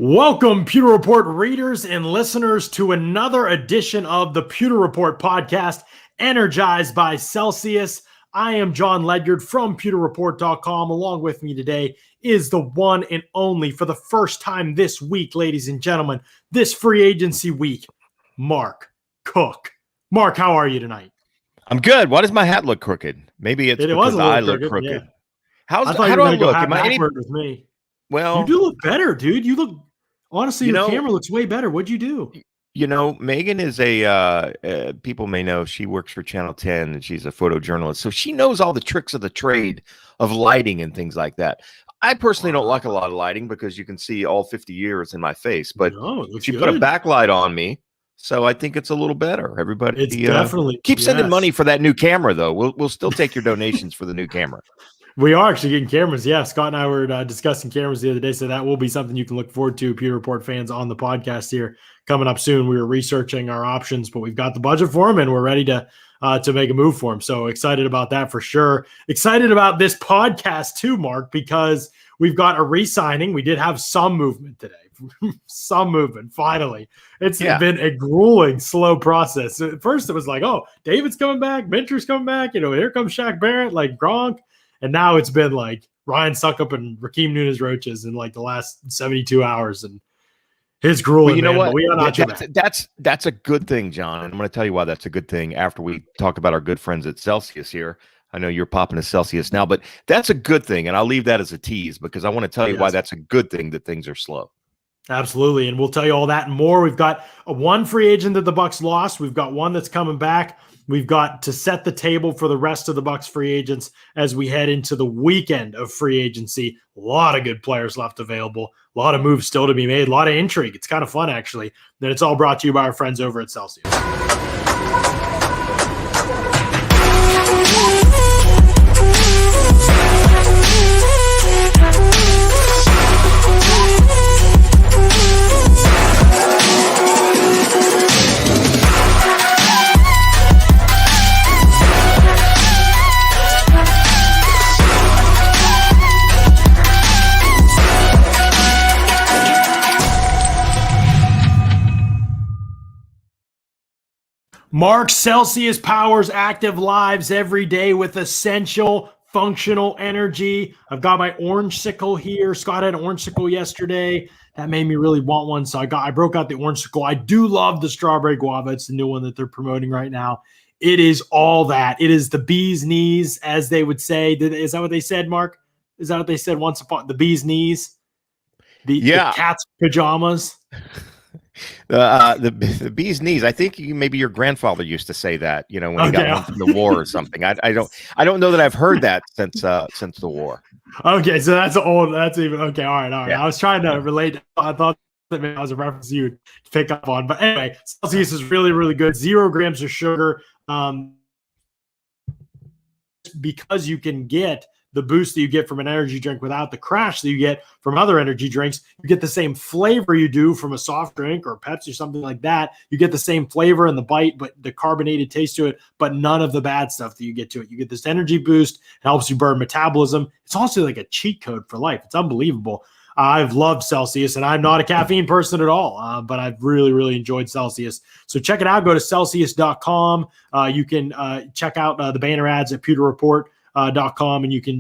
Welcome, Pewter Report readers and listeners, to another edition of the Pewter Report podcast, Energized by Celsius. I am John Ledyard from pewterreport.com. Along with me today is the one and only, for the first time this week, ladies and gentlemen, this free agency week, Mark Cook. Mark, how are you tonight? I'm good. Why does my hat look crooked? Maybe it's because I look crooked. Yeah. How do I look? Am I any... with me? Well, you do look better, dude. You look, honestly, your camera looks way better. What'd you do? You know, Megan is people may know she works for Channel 10 and she's a photojournalist. So she knows all the tricks of the trade of lighting and things like that. I personally don't like a lot of lighting because you can see all 50 years in my face, but she put a backlight on me. So I think it's a little better. Everybody definitely keep sending money for that new camera, though. We'll still take your donations for the new camera. We are actually getting cameras. Yeah, Scott and I were discussing cameras the other day, so that will be something you can look forward to, Pewter Report fans, on the podcast here coming up soon. We were researching our options, but we've got the budget for them, and we're ready to make a move for them. So excited about that for sure. Excited about this podcast too, Mark, because we've got a re-signing. We did have some movement today. Some movement, finally. It's been a grueling, slow process. At first, it was like, oh, David's coming back, Minter's coming back, here comes Shaq Barrett, like Gronk. And now it's been like Ryan Suckup and Rakeem Nunes-Roches in like the last 72 hours, and it's grueling. Well, you know what? That's a good thing, John. And I'm going to tell you why that's a good thing after we talk about our good friends at Celsius here. I know you're popping a Celsius now, but that's a good thing. And I'll leave that as a tease because I want to tell you why that's a good thing that things are slow. Absolutely. And we'll tell you all that and more. We've got one free agent that the Bucs lost. We've got one that's coming back. We've got to set the table for the rest of the Bucs free agents as we head into the weekend of free agency. A lot of good players left available. A lot of moves still to be made. A lot of intrigue. It's kind of fun, actually. Then it's all brought to you by our friends over at Celsius. Mark, Celsius powers active lives every day with essential functional energy. I've got my orange sickle here. Scott had an orange sickle yesterday. That made me really want one, so I broke out the orange sickle. I do love the strawberry guava. It's the new one that they're promoting right now. It is all that. It is the bee's knees, as they would say. Is that what they said, Mark? Is that what they said once upon the bee's knees? The cat's pajamas. The bee's knees. I think maybe your grandfather used to say that, when he got home from the war or something. I don't know that I've heard that since the war. Okay, so that's old. That's even okay. All right. Yeah. I was trying to relate. I thought that maybe that was a reference you would pick up on, but anyway, Celsius is really, really good. 0 grams of sugar, because you can get the boost that you get from an energy drink without the crash that you get from other energy drinks. You get the same flavor you do from a soft drink or Pepsi or something like that. You get the same flavor and the bite, but the carbonated taste to it, but none of the bad stuff that you get to it. You get this energy boost. It helps you burn metabolism. It's also like a cheat code for life. It's unbelievable. I've loved Celsius, and I'm not a caffeine person at all, but I've really, really enjoyed Celsius. So check it out. Go to Celsius.com. You can check out the banner ads at pewterreport.com, and you can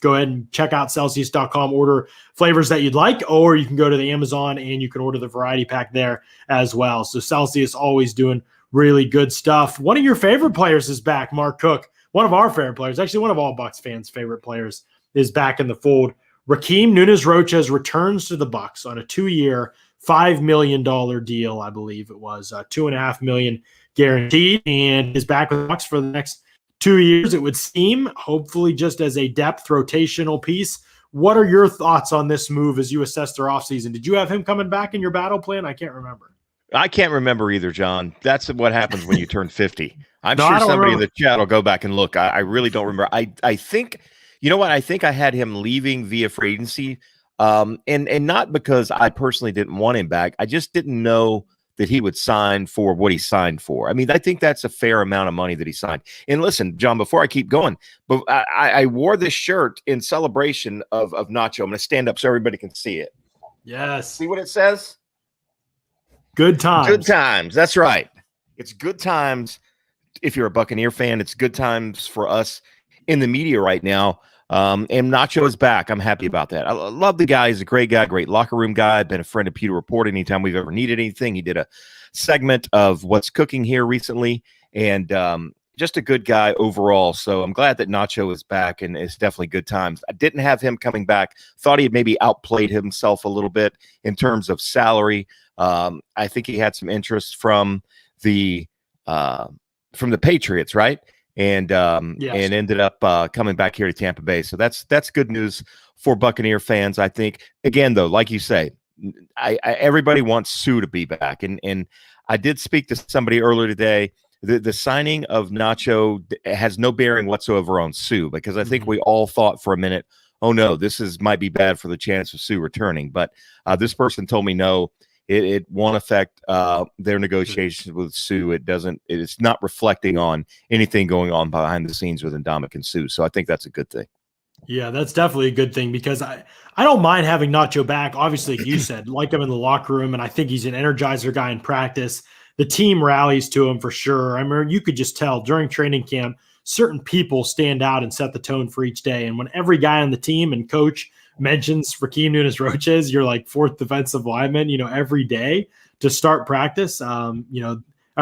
go ahead and check out Celsius.com, order flavors that you'd like, or you can go to the Amazon and you can order the variety pack there as well. So Celsius always doing really good stuff. One of your favorite players is back, Mark Cook. One of our favorite players, actually one of all Bucs fans' favorite players, is back in the fold. Rakeem Nunes-Roches returns to the Bucs on a 2-year, $5 million deal, I believe it was, $2.5 million guaranteed, and is back with the Bucs for the next 2 years, it would seem, hopefully just as a depth rotational piece. What are your thoughts on this move as you assess their offseason? Did you have him coming back in your battle plan? I can't remember. I can't remember either, John. That's what happens when you turn 50. I'm sure somebody in the chat will go back and look. I really don't remember. I think, you know what? I think I had him leaving via free agency, and not because I personally didn't want him back. I just didn't know that he would sign for what he signed for. I mean, I think that's a fair amount of money that he signed. And listen, John, before I keep going, but I wore this shirt in celebration of Nacho. I'm going to stand up so everybody can see it. Yes. See what it says? Good times. Good times. That's right. It's good times. If you're a Buccaneer fan, it's good times for us in the media right now. And Nacho is back. I'm happy about that. I love the guy. He's a great guy, great locker room guy. Been a friend of Pewter Report anytime we've ever needed anything. He did a segment of What's Cooking here recently, and just a good guy overall. So I'm glad that Nacho is back, and it's definitely good times. I didn't have him coming back. Thought he had maybe outplayed himself a little bit in terms of salary. I think he had some interest from the Patriots, right? And Yes. and ended up coming back here to Tampa Bay. So that's good news for Buccaneer fans. I think, again, though, like you say, everybody wants Suh to be back. And I did speak to somebody earlier today. The signing of Nacho has no bearing whatsoever on Suh, because I think we all thought for a minute, oh no, might be bad for the chance of Suh returning. But this person told me no. It won't affect their negotiations with Suh. It's not reflecting on anything going on behind the scenes with Ndamukong Suh. So I think that's a good thing. Yeah, that's definitely a good thing, because I don't mind having Nacho back. Obviously, like you said, like him in the locker room, and I think he's an energizer guy in practice. The team rallies to him for sure. I mean, you could just tell during training camp, certain people stand out and set the tone for each day. And when every guy on the team and coach mentions Rakeem Nunes-Roches, you're like fourth defensive lineman, every day to start practice, or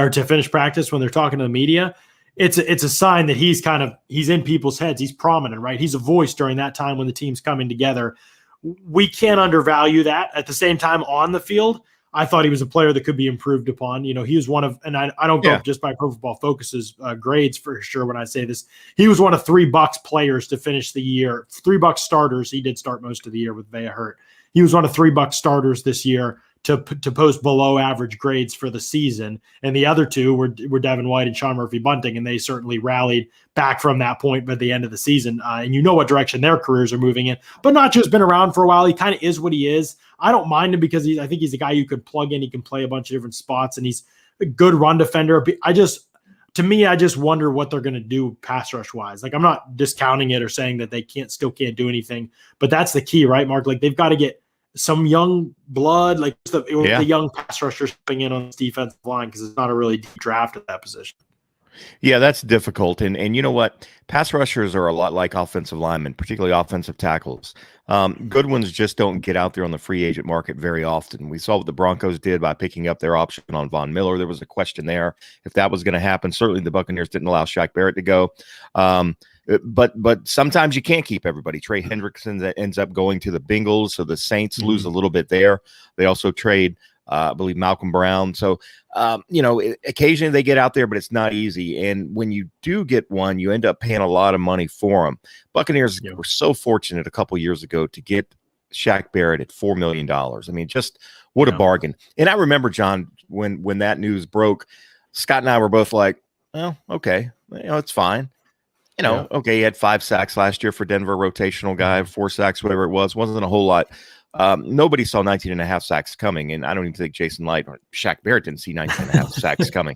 to finish practice when they're talking to the media. It's a sign that he's in people's heads. He's prominent, right? He's a voice during that time when the team's coming together. We can't undervalue that. At the same time, on the field, I thought he was a player that could be improved upon. He was one of, and I don't go just by Pro Football Focus's grades for sure when I say this. He was one of 3 Bucs players to finish the year. 3 Bucs starters. He did start most of the year with Vea hurt. He was one of 3 Bucs starters this year to post below average grades for the season. And the other 2 were Devin White and Sean Murphy-Bunting, and they certainly rallied back from that point by the end of the season. And you know what direction their careers are moving in. But Nacho's been around for a while. He kind of is what he is. I don't mind him because I think he's a guy you could plug in. He can play a bunch of different spots, and he's a good run defender. I just wonder what they're going to do pass rush wise. Like, I'm not discounting it or saying that they still can't do anything, but that's the key, right, Mark? Like, they've got to get some young blood, like the young pass rushers coming in on this defensive line, because it's not a really deep draft at that position. Yeah, that's difficult. And you know what? Pass rushers are a lot like offensive linemen, particularly offensive tackles. Good ones just don't get out there on the free agent market very often. We saw what the Broncos did by picking up their option on Von Miller. There was a question there if that was going to happen. Certainly the Buccaneers didn't allow Shaq Barrett to go. But sometimes you can't keep everybody. Trey Hendrickson ends up going to the Bengals, so the Saints lose a little bit there. They also trade I believe Malcolm Brown. So, occasionally they get out there, but it's not easy. And when you do get one, you end up paying a lot of money for them. Buccaneers were so fortunate a couple years ago to get Shaq Barrett at $4 million. I mean, just what a bargain. And I remember, John, when that news broke, Scott and I were both like, well, okay, it's fine. Okay, he had 5 sacks last year for Denver, rotational guy, 4 sacks, whatever it was. Wasn't a whole lot. Nobody saw 19 and a half sacks coming, and I don't even think Jason Light or Shaq Barrett didn't see 19 and a half sacks coming.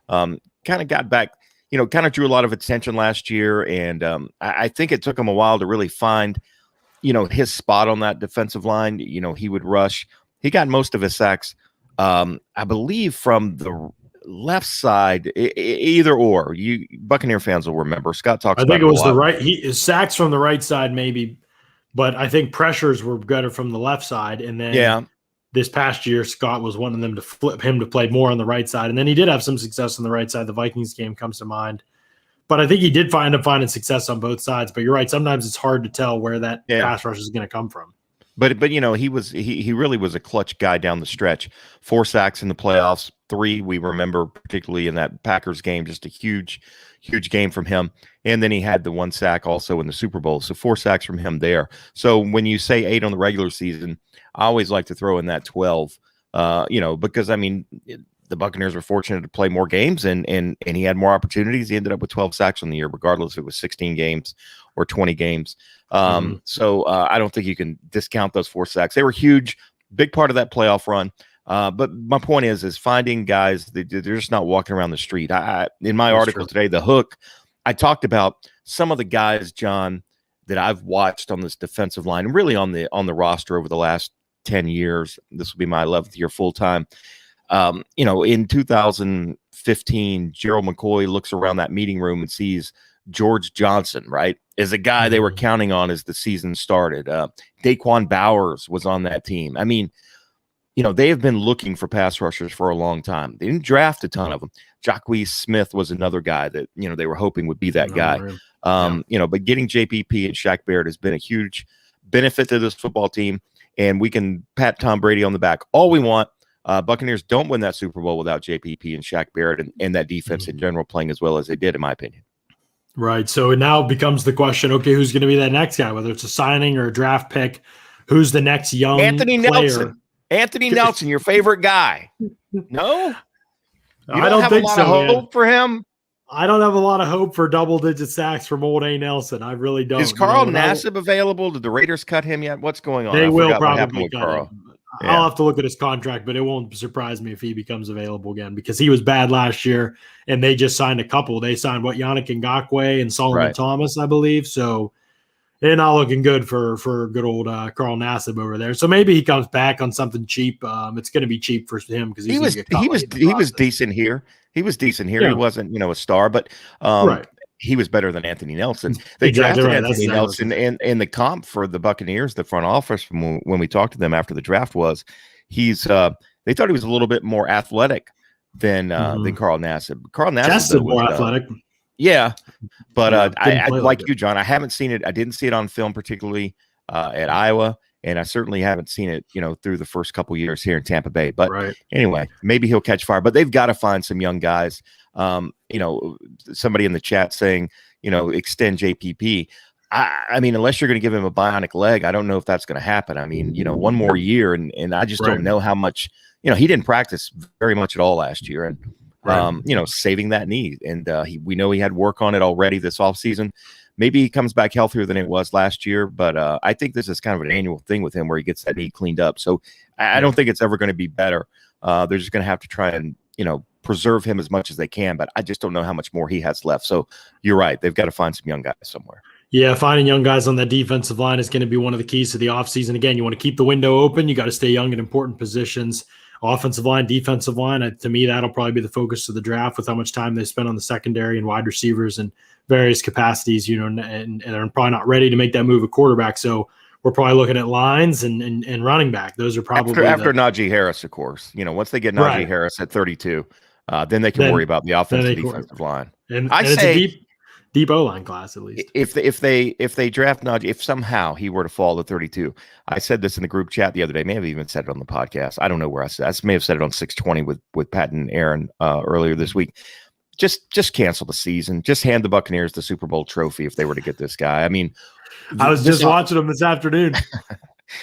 Kind of got back, kind of drew a lot of attention last year, and I think it took him a while to really find, his spot on that defensive line. He would rush. He got most of his sacks, I believe, from the left side, either or. You Buccaneer fans will remember. Scott talks about it a lot. I think it was the right. Sacks from the right side, maybe. But I think pressures were better from the left side. And then this past year, Scott was wanting them to flip him to play more on the right side. And then he did have some success on the right side. The Vikings game comes to mind. But I think he did end up finding success on both sides. But you're right. Sometimes it's hard to tell where that pass rush is going to come from. But he really was a clutch guy down the stretch. 4 sacks in the playoffs, 3 we remember, particularly in that Packers game, just a huge game from him. And then he had the 1 sack also in the Super Bowl. So 4 sacks from him there. So when you say 8 on the regular season, I always like to throw in that 12, because the Buccaneers were fortunate to play more games and he had more opportunities. He ended up with 12 sacks on the year, regardless if it was 16 games or 20 games. So I don't think you can discount those 4 sacks. They were huge, big part of that playoff run. But my point is finding guys that they're just not walking around the street. In my article today, The Hook, I talked about some of the guys, John, that I've watched on this defensive line and really on the roster over the last 10 years. This will be my 11th year full time. In 2015, Gerald McCoy looks around that meeting room and sees George Johnson, right, is a guy they were counting on as the season started. Daquan Bowers was on that team. I mean, they have been looking for pass rushers for a long time. They didn't draft a ton of them. Jacquez Smith was another guy that, they were hoping would be that guy. But getting JPP and Shaq Barrett has been a huge benefit to this football team, and we can pat Tom Brady on the back all we want. Buccaneers don't win that Super Bowl without JPP and Shaq Barrett and that defense in general playing as well as they did, in my opinion. Right. So it now becomes the question, okay, who's going to be that next guy, whether it's a signing or a draft pick? Who's the next young player? Anthony Nelson, your favorite guy. No? I don't think so. Hope for him? I don't have a lot of hope for double-digit sacks from old A. Nelson. I really don't. Is Carl Nassib available? Did the Raiders cut him yet? What's going on? They will probably cut Carl. him. Yeah. I'll have to look at his contract, but it won't surprise me if he becomes available again because he was bad last year, and they just signed a couple. They signed Yannick Ngakoue and Solomon Thomas, I believe. So they're not looking good for good old Carl Nassib over there. So maybe he comes back on something cheap. It's going to be cheap for him because he was decent here. He was decent here. Yeah. He wasn't a star, but he was better than Anthony Nelson. They drafted Anthony Nelson, and the comp for the Buccaneers, the front office, when we talked to them after the draft was they thought he was a little bit more athletic than Carl Nassib. Carl Nassib more athletic. Yeah, but I like you, John. I haven't seen it. I didn't see it on film, particularly at Iowa, and I certainly haven't seen it, through the first couple years here in Tampa Bay. But anyway, maybe he'll catch fire. But they've got to find some young guys. Somebody in the chat saying, extend JPP. I mean, unless you're going to give him a bionic leg, I don't know if that's going to happen. I mean, one more year, and I just don't know how much. He didn't practice very much at all last year, and. Saving that knee. And we know he had work on it already this offseason. Maybe he comes back healthier than it was last year, but I think this is kind of an annual thing with him where he gets that knee cleaned up. So I don't think it's ever going to be better. They're just going to have to try and, preserve him as much as they can, but I just don't know how much more he has left. So you're right. They've got to find some young guys somewhere. Yeah, finding young guys on that defensive line is going to be one of the keys to the offseason. Again, you want to keep the window open. You got to stay young in important positions. Offensive line, defensive line, to me, that'll probably be the focus of the draft with how much time they spend on the secondary and wide receivers and various capacities, and they're probably not ready to make that move at quarterback. So we're probably looking at lines and running back. Those are probably after Najee Harris, of course. Once they get Najee Harris at 32, then they can worry about the offensive defensive line. And it's a deep O-line class, at least. If they draft Najee, if somehow he were to fall to 32, I said this in the group chat the other day. May have even said it on the podcast. I don't know where I said. I may have said it on 620 with Pat and Aaron earlier this week. Just cancel the season. Just hand the Buccaneers the Super Bowl trophy if they were to get this guy. I mean, I was just watching him this afternoon.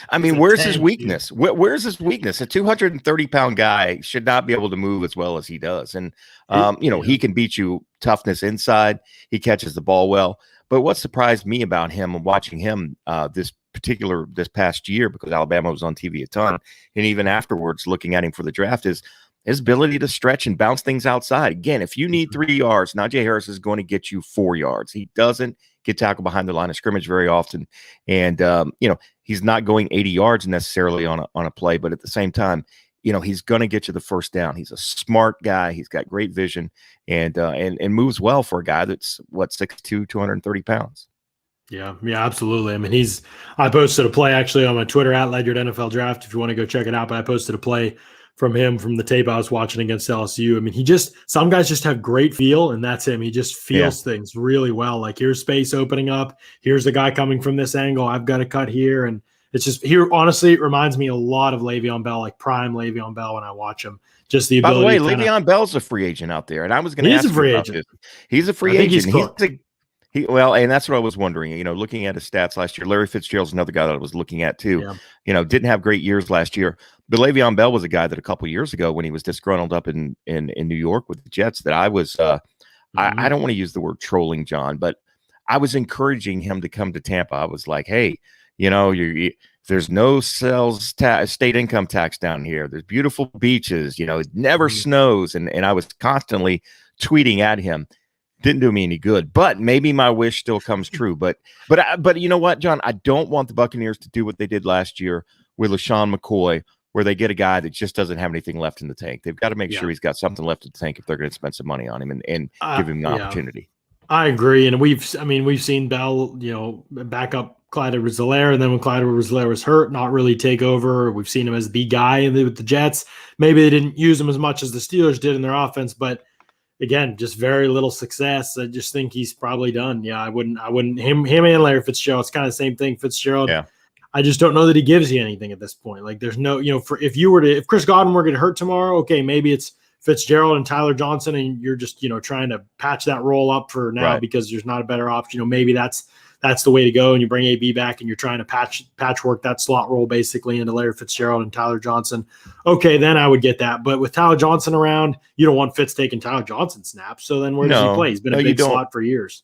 I mean, where's his weakness? Where's his weakness? A 230-pound guy should not be able to move as well as he does. And, he can beat you toughness inside. He catches the ball well. But what surprised me about him and watching him this past year, because Alabama was on TV a ton, and even afterwards looking at him for the draft, is his ability to stretch and bounce things outside. Again, if you need 3 yards, Najee Harris is going to get you 4 yards. He doesn't get tackled behind the line of scrimmage very often. And, he's not going 80 yards necessarily on a play, but at the same time, he's going to get you the first down. He's a smart guy. He's got great vision and moves well for a guy that's 6'2", 230 pounds. Yeah, absolutely. I mean, I posted a play actually on my Twitter at Ledyard NFL Draft if you want to go check it out, but I posted a play from him from the tape I was watching against LSU. I mean, some guys just have great feel, and that's him. He just feels things really well. Like, here's space opening up. Here's the guy coming from this angle. I've got to cut here. And it's just here. Honestly, it reminds me a lot of Le'Veon Bell, like prime Le'Veon Bell when I watch him. Just the ability. By the way, Le'Veon Bell's a free agent out there, and I was going to ask. He's a free agent. He's a free agent. And that's what I was wondering. Looking at his stats last year, Larry Fitzgerald's another guy that I was looking at too. Yeah. Didn't have great years last year. But Le'Veon Bell was a guy that a couple years ago, when he was disgruntled up in New York with the Jets, that I was I don't want to use the word trolling, John, but I was encouraging him to come to Tampa. I was like, hey, there's no state income tax down here. There's beautiful beaches. It never snows. And I was constantly tweeting at him. Didn't do me any good, but maybe my wish still comes true. But you know what, John? I don't want the Buccaneers to do what they did last year with LaShawn McCoy, where they get a guy that just doesn't have anything left in the tank. They've got to make sure he's got something left in the tank if they're going to spend some money on him and give him an opportunity. I agree. And we've seen Bell, back up Clyde Edwards-Helaire, and then when Clyde Edwards-Helaire was hurt, not really take over. We've seen him as the guy with the Jets. Maybe they didn't use him as much as the Steelers did in their offense, but again, just very little success. I just think he's probably done. Yeah, I wouldn't him and Larry Fitzgerald. It's kind of the same thing. Fitzgerald. Yeah. I just don't know that he gives you anything at this point. Like there's no, if Chris Godwin were to get hurt tomorrow, okay, maybe it's Fitzgerald and Tyler Johnson, and you're just, trying to patch that role up for now because there's not a better option. Maybe that's the way to go. And you bring AB back and you're trying to patchwork that slot role basically into Larry Fitzgerald and Tyler Johnson. Okay, then I would get that. But with Tyler Johnson around, you don't want Fitz taking Tyler Johnson snaps. So then where does he play? He's been a big slot for years.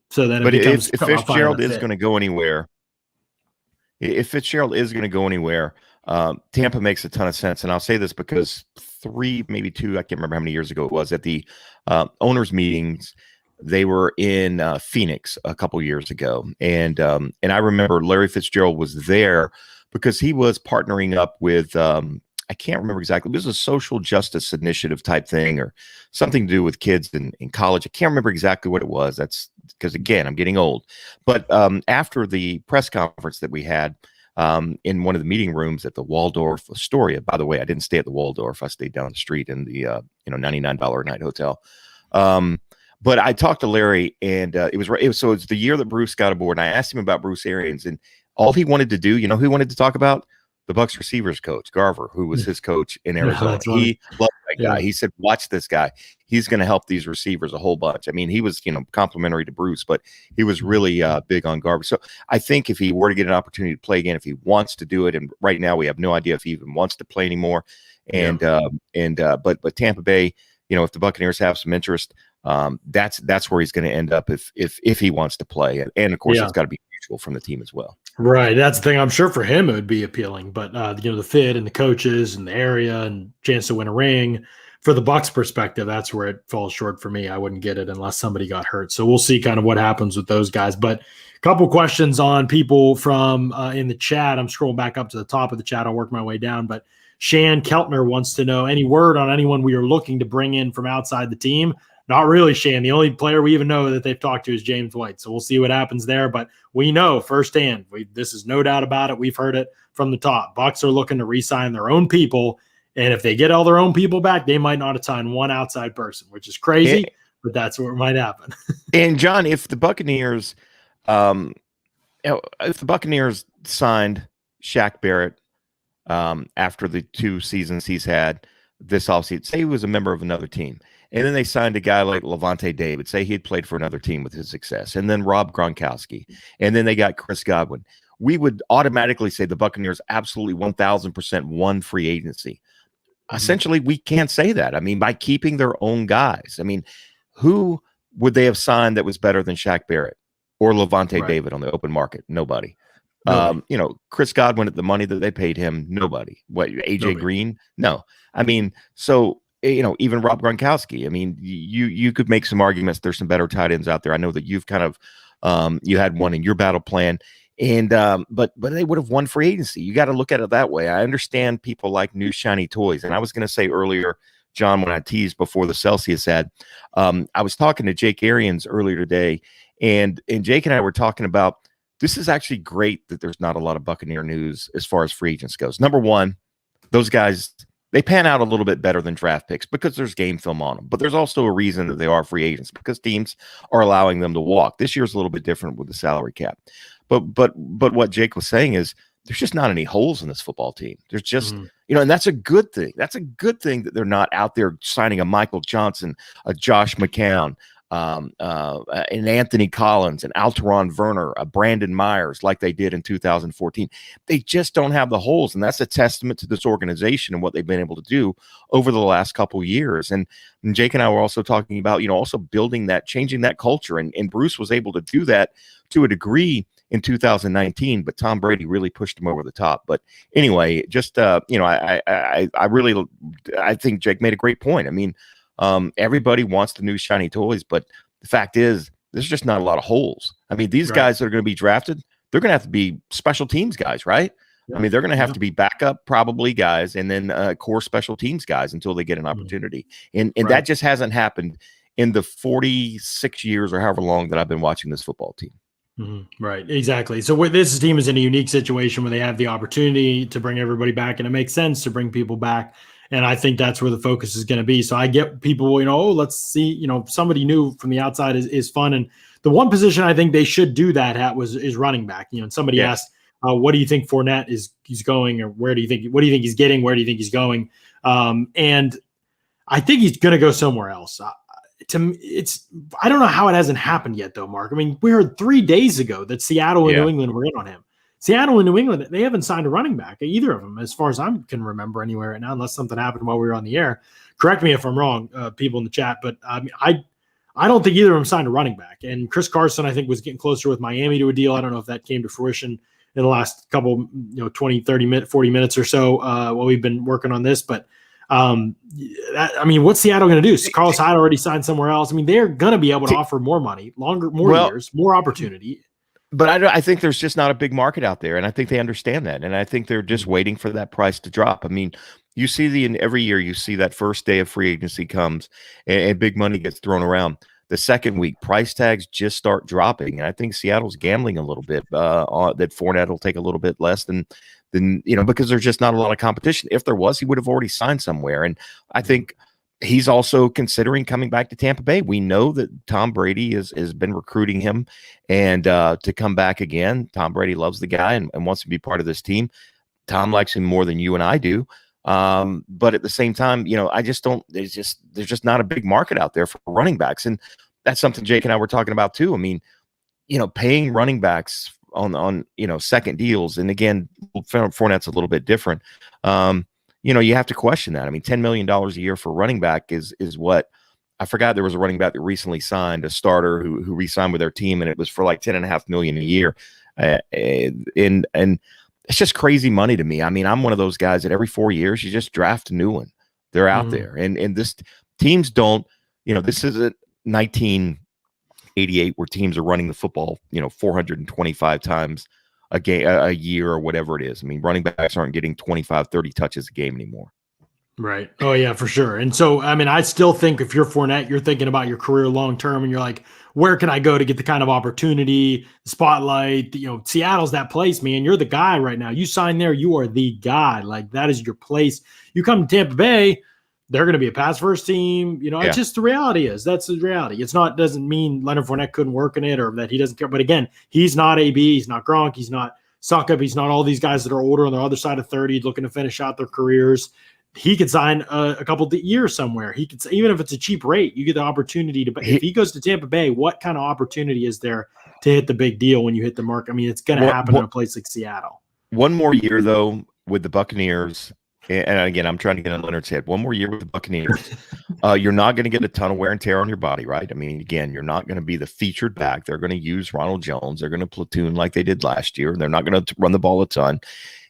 So then, if Fitzgerald is going to go anywhere, Tampa makes a ton of sense. And I'll say this because 3, maybe 2, I can't remember how many years ago it was, at the owners' meetings, they were in Phoenix a couple years ago. And I remember Larry Fitzgerald was there because he was partnering up with, I can't remember exactly, it was a social justice initiative type thing or something to do with kids in college. I can't remember exactly what it was. That's because, again, I'm getting old. But after the press conference that we had, in one of the meeting rooms at the Waldorf Astoria. By the way, I didn't stay at the Waldorf. I stayed down the street in the $99 a night hotel. But I talked to Larry, and so it's the year that Bruce got aboard, and I asked him about Bruce Arians, and all he wanted to do, who he wanted to talk about? The Bucs receivers coach, Garver, who was his coach in Arizona. He loved that guy. He said, watch this guy. He's going to help these receivers a whole bunch. I mean, he was, complimentary to Bruce, but he was really big on Garver. So I think if he were to get an opportunity to play again, if he wants to do it, and right now we have no idea if he even wants to play anymore. But Tampa Bay, if the Buccaneers have some interest, that's where he's going to end up if he wants to play. And of course, it's got to be mutual from the team as well. Right. That's the thing. I'm sure for him it would be appealing, but the fit and the coaches and the area and chance to win a ring, for the Bucs perspective, that's where it falls short for me. I wouldn't get it unless somebody got hurt. So we'll see kind of what happens with those guys. But a couple questions on people from in the chat. I'm scrolling back up to the top of the chat. I'll work my way down. But Shan Keltner wants to know any word on anyone we are looking to bring in from outside the team. Not really, Shan. The only player we even know that they've talked to is James White. So we'll see what happens there. But we know firsthand, this is no doubt about it. We've heard it from the top. Bucs are looking to re-sign their own people. And if they get all their own people back, they might not assign one outside person, which is crazy, but that's what might happen. And John, if the Buccaneers, signed Shaq Barrett after the 2 seasons he's had this offseason, say he was a member of another team, and then they signed a guy like Levante David, say he had played for another team with his success, and then Rob Gronkowski, and then they got Chris Godwin, we would automatically say the Buccaneers absolutely 1,000% won free agency. Essentially, we can't say that. I mean, by keeping their own guys. I mean, who would they have signed that was better than Shaq Barrett or Levante David on the open market? Nobody. Chris Godwin at the money that they paid him, nobody. What, AJ Green? No. I mean, so, even Rob Gronkowski. I mean, you could make some arguments. There's some better tight ends out there. I know that you've kind of you had one in your battle plan. And but they would have won free agency. You got to look at it that way. I understand people like new shiny toys. And I was going to say earlier, John, when I teased before the Celsius ad, I was talking to Jake Arians earlier today, and Jake and I were talking about this is actually great that there's not a lot of Buccaneer news as far as free agents goes. Number one, those guys, they pan out a little bit better than draft picks because there's game film on them. But there's also a reason that they are free agents because teams are allowing them to walk. This year's a little bit different with the salary cap. But what Jake was saying is there's just not any holes in this football team. There's just, and that's a good thing. That's a good thing that they're not out there signing a Michael Johnson, a Josh McCown, an Anthony Collins, an Alteron Werner, a Brandon Myers like they did in 2014. They just don't have the holes, and that's a testament to this organization and what they've been able to do over the last couple of years. And Jake and I were also talking about, also building that, changing that culture, and Bruce was able to do that to a degree in 2019, but Tom Brady really pushed him over the top. But anyway, just I think Jake made a great point. I mean, everybody wants the new shiny toys, but the fact is there's just not a lot of holes. I mean, these guys that are going to be drafted, they're going to have to be special teams guys, right? I mean, they're going to have to be backup probably guys, and then core special teams guys until they get an opportunity. And that just hasn't happened in the 46 years or however long that I've been watching this football team. Right, exactly. So this team is in a unique situation where they have the opportunity to bring everybody back, and it makes sense to bring people back. And I think that's where the focus is going to be. So I get people, let's see, somebody new from the outside is fun. And the one position I think they should do that at is running back. And somebody asked, what do you think Fournette he's going, or what do you think he's getting? Where do you think he's going? And I think he's going to go somewhere else. I don't know how it hasn't happened yet, though, Mark. I mean, we heard 3 days ago that Seattle and New England were in on him. Seattle and New England, they haven't signed a running back, either of them, as far as I can remember anywhere right now, unless something happened while we were on the air. Correct me if I'm wrong, people in the chat, but I don't think either of them signed a running back. And Chris Carson, I think, was getting closer with Miami to a deal. I don't know if that came to fruition in the last couple, 20, 30 minutes, 40 minutes or so while we've been working on this. But what's Seattle going to do? Carlos Hyde already signed somewhere else. I mean, they're going to be able to offer more money, more years, more opportunity. But I think there's just not a big market out there, and I think they understand that, and I think they're just waiting for that price to drop. I mean, you see every year you see that first day of free agency comes, and big money gets thrown around. The second week, price tags just start dropping, and I think Seattle's gambling a little bit that Fournette will take a little bit less than because there's just not a lot of competition. If there was, he would have already signed somewhere, and I think he's also considering coming back to Tampa Bay. We know that Tom Brady has been recruiting him and to come back again. Tom Brady loves the guy and wants to be part of this team. Tom likes him more than you and I do. But at the same time, I just don't, there's just not a big market out there for running backs. And that's something Jake and I were talking about too. I mean, paying running backs on second deals. And again, Fournette's a little bit different. You have to question that. I mean, $10 million a year for running back is what I forgot. There was a running back that recently signed, a starter who re-signed with their team, and it was for like $10.5 million a year. And it's just crazy money to me. I mean, I'm one of those guys that every 4 years you just draft a new one. They're out there, and this teams don't. This isn't 1988 where teams are running the football 425 times a year or whatever it is. I mean, running backs aren't getting 25, 30 touches a game anymore. Right. Oh, yeah, for sure. And so, I mean, I still think if you're Fournette, you're thinking about your career long-term, and you're like, where can I go to get the kind of opportunity, spotlight? Seattle's that place, man. You're the guy right now. You sign there, you are the guy. Like, that is your place. You come to Tampa Bay, they're going to be a pass-first team. It's just the reality is. That's the reality. Doesn't mean Leonard Fournette couldn't work in it or that he doesn't care. But again, he's not AB. He's not Gronk. He's not Suckup. He's not all these guys that are older on the other side of 30 looking to finish out their careers. He could sign a couple of years somewhere. He could, even if it's a cheap rate, you get the opportunity to. If he goes to Tampa Bay, what kind of opportunity is there to hit the big deal when you hit the mark? I mean, it's going to happen in a place like Seattle. One more year though with the Buccaneers, and again, I'm trying to get on Leonard's head. One more year with the Buccaneers, you're not going to get a ton of wear and tear on your body, right? I mean, again, you're not going to be the featured back. They're going to use Ronald Jones. They're going to platoon like they did last year. They're not going to run the ball a ton,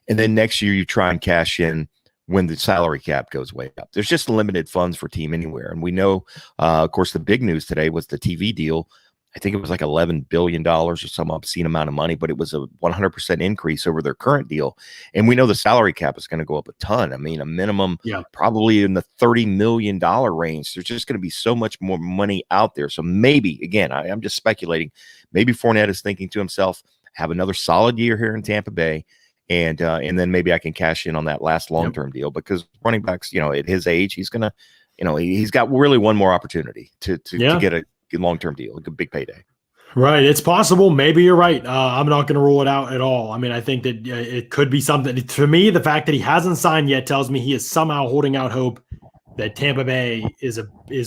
and then next year you try and cash in when the salary cap goes way up. There's just limited funds for team anywhere. And we know, of course, the big news today was the TV deal. I think it was like $11 billion or some obscene amount of money, but it was a 100% increase over their current deal. And we know the salary cap is going to go up a ton. I mean, a minimum probably in the $30 million range. There's just going to be so much more money out there. So maybe, again, I'm just speculating, maybe Fournette is thinking to himself, have another solid year here in Tampa Bay, and then maybe I can cash in on that last long-term deal, because running backs, at his age, he's gonna, he's got really one more opportunity to get a long-term deal, a big payday. Right, it's possible. Maybe you're right. I'm not going to rule it out at all. I mean, I think that it could be something. To me, the fact that he hasn't signed yet tells me he is somehow holding out hope that Tampa Bay is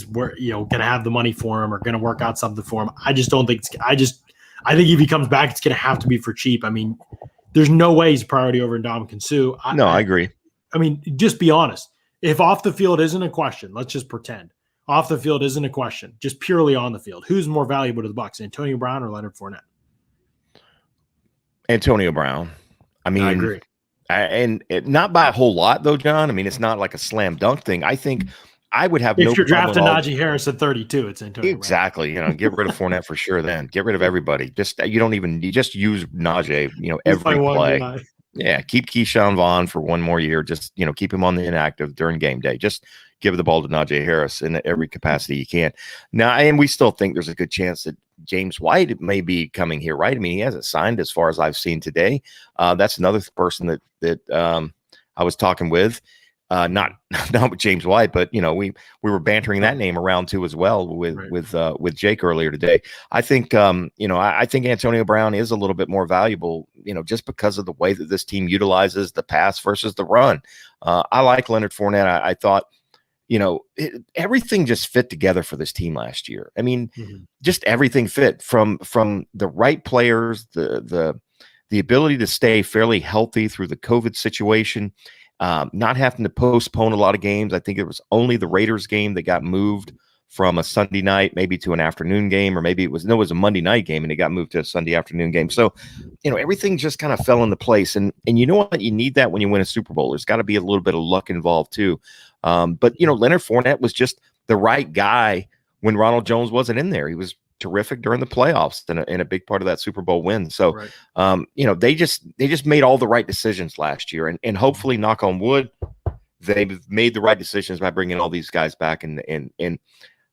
where going to have the money for him or going to work out something for him. I just don't think. I think if he comes back, it's going to have to be for cheap. I mean, there's no way he's a priority over Ndamukong Suh. I agree. I mean, just be honest. If off the field isn't a question, let's just pretend off the field isn't a question, just purely on the field. Who's more valuable to the Bucs, Antonio Brown or Leonard Fournette? Antonio Brown. I mean, I agree. And not by a whole lot, though, John. I mean, it's not like a slam dunk thing. I think I would have if you're drafting Najee Harris at 32, it's Antonio exactly. Brown. Get rid of Fournette for sure. Then get rid of everybody. You just use Najee. Every play. Yeah, keep Keyshawn Vaughn for one more year. Just, keep him on the inactive during game day. Just give the ball to Najee Harris in every capacity you can. Now, and we still think there's a good chance that James White may be coming here, right? I mean, he hasn't signed as far as I've seen today. That's another person that I was talking with. Not with James White, but we were bantering that name around too as well with Jake earlier today. I think I think Antonio Brown is a little bit more valuable, just because of the way that this team utilizes the pass versus the run. I like Leonard Fournette. I thought everything just fit together for this team last year. I mean, just everything fit from the right players, the ability to stay fairly healthy through the COVID situation. Not having to postpone a lot of games. I think it was only the Raiders game that got moved from a Sunday night maybe to an afternoon game, or maybe it was a Monday night game and it got moved to a Sunday afternoon game. So, everything just kind of fell into place. And you know what? You need that when you win a Super Bowl. There's got to be a little bit of luck involved too. But Leonard Fournette was just the right guy when Ronald Jones wasn't in there. He was terrific during the playoffs and a big part of that Super Bowl win. So, they just made all the right decisions last year, and hopefully, knock on wood, they've made the right decisions by bringing all these guys back, and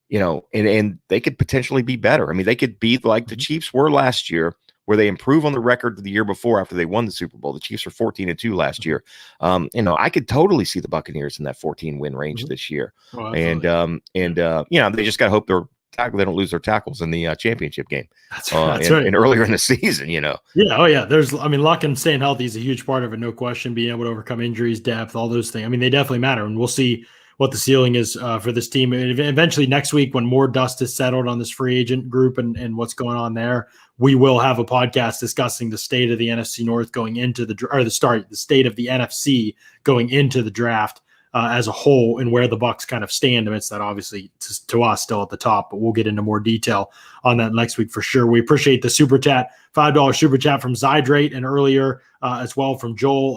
they could potentially be better. I mean, they could be like the Chiefs were last year, where they improve on the record of the year before after they won the Super Bowl. The Chiefs were 14-2 last year. I could totally see the Buccaneers in that 14 win range this year. Oh, and they just got to hope they don't lose their tackles in the championship game. That's right. And earlier in the season, Yeah. Oh yeah. Luck and staying healthy is a huge part of it. No question. Being able to overcome injuries, depth, all those things. I mean, they definitely matter, and we'll see what the ceiling is for this team. And eventually next week, when more dust is settled on this free agent group and what's going on there, we will have a podcast discussing the state of the NFC North going into the state of the NFC going into the draft. As a whole, and where the Bucs kind of stand amidst that, obviously to us still at the top, but we'll get into more detail on that next week for sure. We appreciate the super chat, $5 super chat from Zydrate, and earlier as well from Joel.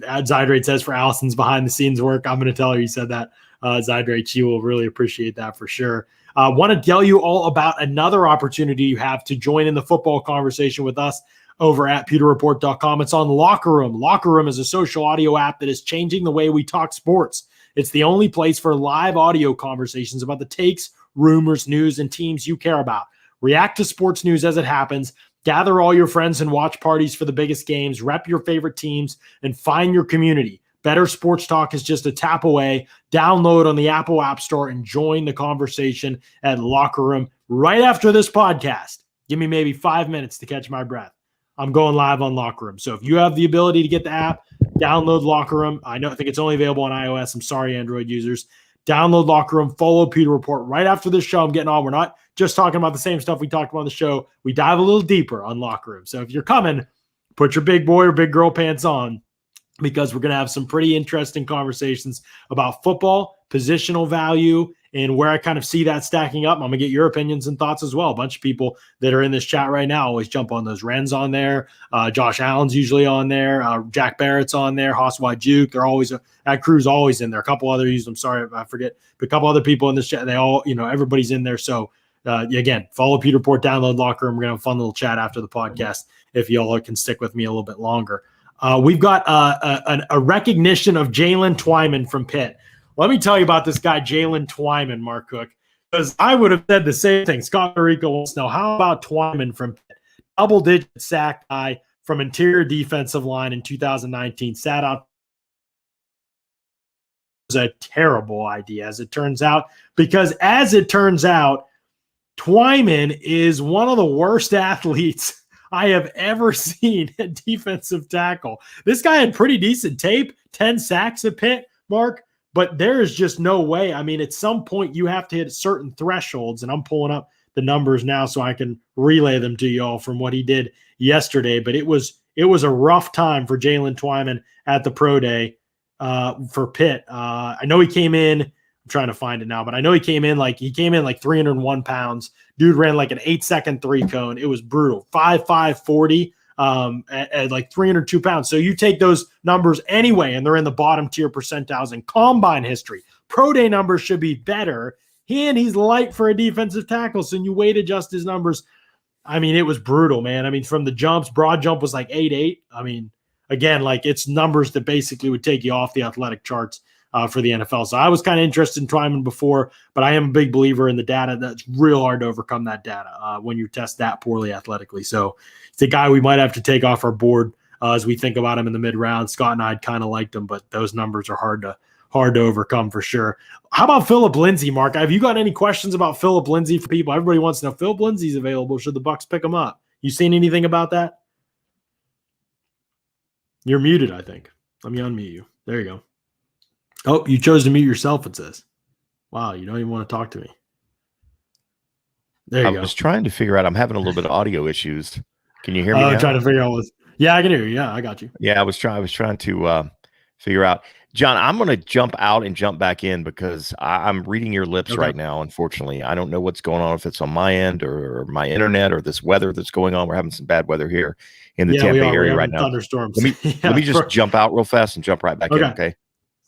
Zydrate says for Allison's behind the scenes work. I'm going to tell her you said that, Zydrate. She will really appreciate that for sure. Want to tell you all about another opportunity you have to join in the football conversation with us over at pewterreport.com. It's on Locker Room. Locker Room is a social audio app that is changing the way we talk sports. It's the only place for live audio conversations about the takes, rumors, news, and teams you care about. React to sports news as it happens. Gather all your friends and watch parties for the biggest games. Rep your favorite teams and find your community. Better sports talk is just a tap away. Download on the Apple App Store and join the conversation at Locker Room right after this podcast. Give me maybe 5 minutes to catch my breath. I'm going live on Locker Room. So if you have the ability to get the app, download Locker Room. I think it's only available on iOS. I'm sorry, Android users. Download Locker Room. Follow Pewter Report. Right after this show, I'm getting on. We're not just talking about the same stuff we talked about on the show. We dive a little deeper on Locker Room. So if you're coming, put your big boy or big girl pants on, because we're going to have some pretty interesting conversations about football, positional value, and where I kind of see that stacking up. I'm going to get your opinions and thoughts as well. A bunch of people that are in this chat right now always jump on those. Ren's on there. Josh Allen's usually on there. Jack Barrett's on there. Hosswai Juke. They're always that crew's always in there. A couple others. I'm sorry if I forget. But a couple other people in this chat. They all, everybody's in there. So again, follow Pewter Report, download Locker Room. We're going to have a fun little chat after the podcast if y'all can stick with me a little bit longer. We've got a recognition of Jalen Twyman from Pitt. Let me tell you about this guy, Jalen Twyman, Mark Cook, because I would have said the same thing. Scott Rico wants to know, how about Twyman from Pitt? Double-digit sack guy from interior defensive line in 2019. Sat out. It was a terrible idea, as it turns out, because as it turns out, Twyman is one of the worst athletes I have ever seen at defensive tackle. This guy had pretty decent tape, 10 sacks at Pitt, Mark. But there is just no way. I mean, at some point you have to hit certain thresholds, and I'm pulling up the numbers now so I can relay them to y'all from what he did yesterday. But it was a rough time for Jalen Twyman at the pro day for Pitt. I know he came in. I'm trying to find it now, but I know he came in like 301 pounds. Dude ran like an 8-second 3-cone. It was brutal. 5'5", 40. At like 302 pounds. So you take those numbers anyway, and they're in the bottom tier percentiles in combine history. Pro day numbers should be better. He's light for a defensive tackle. So you weight adjust his numbers. I mean, it was brutal, man. I mean, from the jumps, broad jump was like 8'8". I mean, again, like it's numbers that basically would take you off the athletic charts for the NFL. So I was kind of interested in Twyman before, but I am a big believer in the data. That's real hard to overcome that data when you test that poorly athletically. So it's a guy we might have to take off our board as we think about him in the mid round. Scott and I kind of liked him, but those numbers are hard to overcome for sure. How about Philip Lindsay, Mark? Have you got any questions about Philip Lindsay for people? Everybody wants to know Philip Lindsay's available. Should the Bucs pick him up? You seen anything about that? You're muted, I think. Let me unmute you. There you go. Oh, you chose to mute yourself, it says. Wow, you don't even want to talk to me. There you go. I was trying to figure out. I'm having a little bit of audio issues. Can you hear me now? I'm trying to figure out what's. Yeah, I can hear you. Yeah, I got you. Yeah, I was trying to figure out. John, I'm going to jump out and jump back in because I'm reading your lips right now, unfortunately. I don't know what's going on, if it's on my end or my internet or this weather that's going on. We're having some bad weather here in the Tampa area right now. Thunderstorms. Let me just jump out real fast and jump right back in, okay?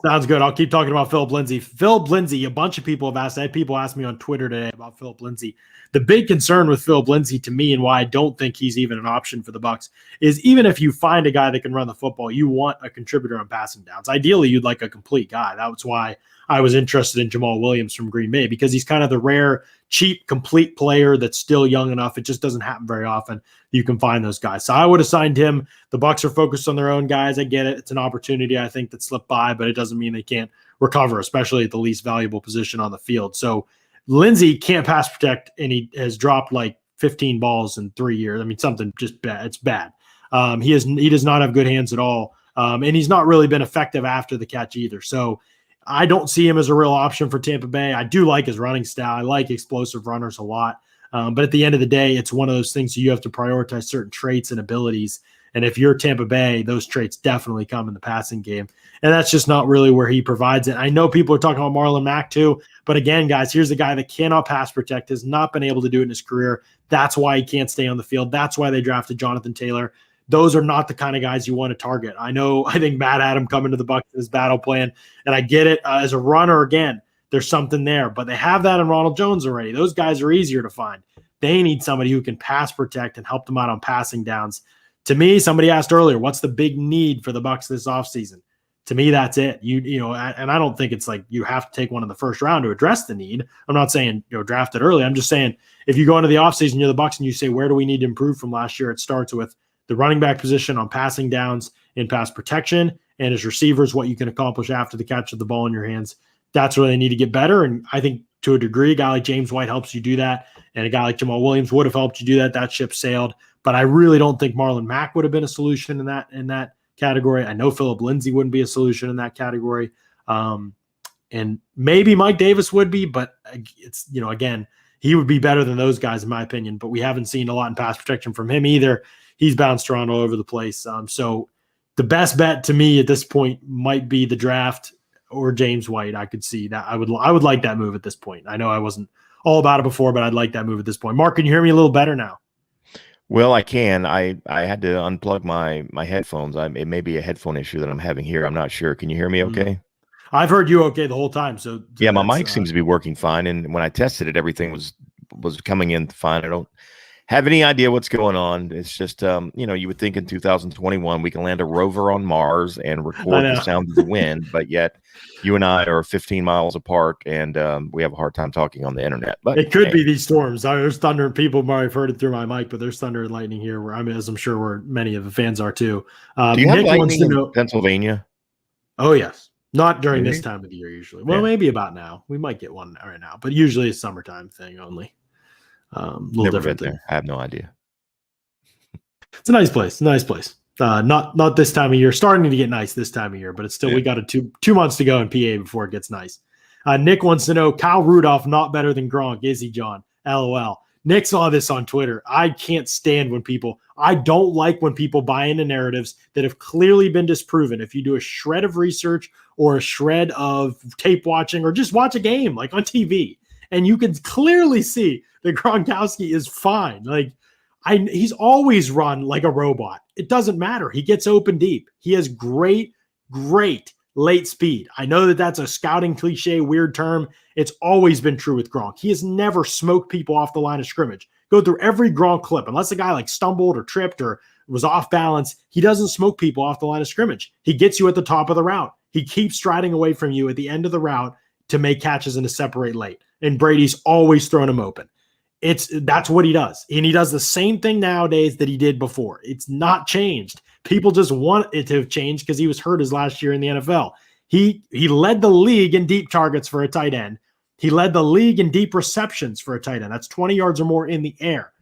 Sounds good. I'll keep talking about Philip Lindsay. Philip Lindsay, a bunch of people have asked. I had people ask me on Twitter today about Philip Lindsay. The big concern with Philip Lindsay to me, and why I don't think he's even an option for the Bucs, is even if you find a guy that can run the football, you want a contributor on passing downs. Ideally, you'd like a complete guy. That's why I was interested in Jamal Williams from Green Bay, because he's kind of the rare, cheap, complete player that's still young enough. It just doesn't happen very often. You can find those guys. So I would have signed him. The Bucs are focused on their own guys. I get it. It's an opportunity, I think, that slipped by, but it doesn't mean they can't recover, especially at the least valuable position on the field. So Lindsay can't pass protect, and he has dropped like 15 balls in 3 years. I mean, something just bad. It's bad. He does not have good hands at all. And he's not really been effective after the catch either. So I don't see him as a real option for Tampa Bay. I do like his running style. I like explosive runners a lot. But at the end of the day, it's one of those things you have to prioritize certain traits and abilities. And if you're Tampa Bay, those traits definitely come in the passing game. And that's just not really where he provides it. I know people are talking about Marlon Mack too. But again, guys, here's a guy that cannot pass protect, has not been able to do it in his career. That's why he can't stay on the field. That's why they drafted Jonathan Taylor. Those are not the kind of guys you want to target. I think Matt had him coming to the Bucs in his battle plan, and I get it. As a runner, again, there's something there. But they have that in Ronald Jones already. Those guys are easier to find. They need somebody who can pass protect and help them out on passing downs. To me, somebody asked earlier, what's the big need for the Bucs this offseason? To me, that's it. And I don't think it's like you have to take one in the first round to address the need. I'm not saying draft it early. I'm just saying if you go into the offseason, you're the Bucs, and you say, where do we need to improve from last year? It starts with the running back position on passing downs and pass protection, and as receivers, what you can accomplish after the catch of the ball in your hands. That's where they need to get better. And I think to a degree, a guy like James White helps you do that, and a guy like Jamal Williams would have helped you do that. That ship sailed. But I really don't think Marlon Mack would have been a solution in that category. I know Philip Lindsay wouldn't be a solution in that category. And maybe Mike Davis would be, but it's, again, he would be better than those guys in my opinion, but we haven't seen a lot in pass protection from him either. He's bounced around all over the place. So the best bet to me at this point might be the draft or James White. I could see that. I would like that move at this point. I know I wasn't all about it before, but I'd like that move at this point. Mark, can you hear me a little better now? Well, I can. I had to unplug my headphones. It may be a headphone issue that I'm having here. I'm not sure. Can you hear me okay? I've heard you okay the whole time. So yeah, my mic seems to be working fine. And when I tested it, everything was coming in fine. I don't have any idea what's going on. It's just, you would think in 2021 we can land a rover on Mars and record the sound of the wind, but yet you and I are 15 miles apart, and we have a hard time talking on the internet. But it could be these storms. There's thunder. People might have heard it through my mic, but there's thunder and lightning here. As I'm sure where many of the fans are too. Do you have lightning in Pennsylvania? Oh yes, not during this time of the year usually. Well, maybe about now. We might get one right now, but usually it's summertime thing only. Little different there. I have no idea. It's a nice place. Not this time of year. Starting to get nice this time of year, but it's still we got 2 months to go in PA before it gets nice. Nick wants to know, Kyle Rudolph not better than Gronk, is he, John? LOL. Nick saw this on Twitter. I can't stand I don't like when people buy into narratives that have clearly been disproven. If you do a shred of research or a shred of tape watching or just watch a game like on TV, and you can clearly see that Gronkowski is fine. He's always run like a robot. It doesn't matter. He gets open deep. He has great late speed. I know that that's a scouting cliche, weird term. It's always been true with Gronk. He has never smoked people off the line of scrimmage. Go through every Gronk clip, unless a guy stumbled or tripped or was off balance, he doesn't smoke people off the line of scrimmage. He gets you at the top of the route. He keeps striding away from you at the end of the route to make catches and to separate late. And Brady's always throwing him open. That's what he does. And he does the same thing nowadays that he did before. It's not changed. People just want it to have changed because he was hurt his last year in the NFL. He led the league in deep targets for a tight end. He led the league in deep receptions for a tight end. That's 20 yards or more in the air.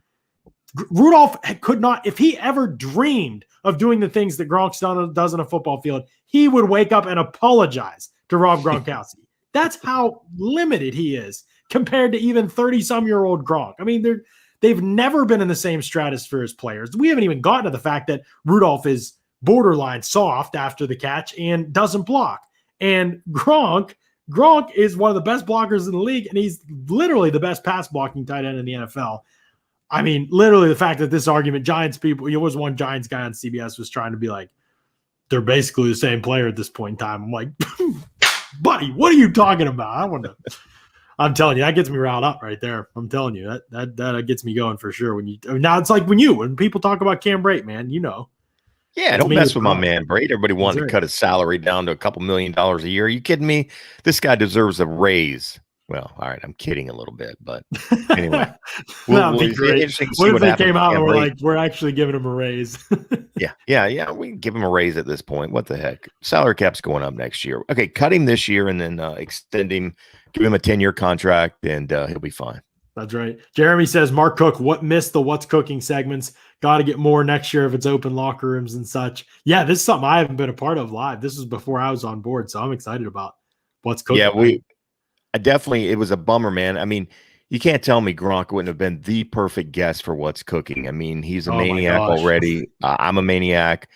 Rudolph could not, if he ever dreamed of doing the things that Gronk does on a football field, he would wake up and apologize to Rob Gronkowski. That's how limited he is compared to even 30-some-year-old Gronk. I mean, they've never been in the same stratosphere as players. We haven't even gotten to the fact that Rudolph is borderline soft after the catch and doesn't block. And Gronk is one of the best blockers in the league, and he's literally the best pass blocking tight end in the NFL. I mean, literally the fact that this argument, Giants people, there was one Giants guy on CBS was trying to be like, they're basically the same player at this point in time. I'm like, buddy, what are you talking about? I'm telling you, that gets me riled up right there. I'm telling you, that gets me going for sure. Now it's like when people talk about Cam Brate, man, you know. Yeah, don't mess with my man, Brate. Everybody wanted to cut his salary down to a couple $1 million a year. Are you kidding me? This guy deserves a raise. Well, all right, I'm kidding a little bit, but anyway. That'd be great. What if they came out and were like, we're actually giving him a raise? Yeah. We can give him a raise at this point. What the heck? Salary cap's going up next year. Okay, cut him this year and then extend him, give him a 10-year contract, and he'll be fine. That's right. Jeremy says, Mark Cook, missed the What's Cooking segments. Got to get more next year if it's open locker rooms and such. Yeah, this is something I haven't been a part of live. This was before I was on board, so I'm excited about What's Cooking. Yeah, it was a bummer, man. I mean, you can't tell me Gronk wouldn't have been the perfect guest for What's Cooking. I mean, he's a maniac already. I'm a maniac.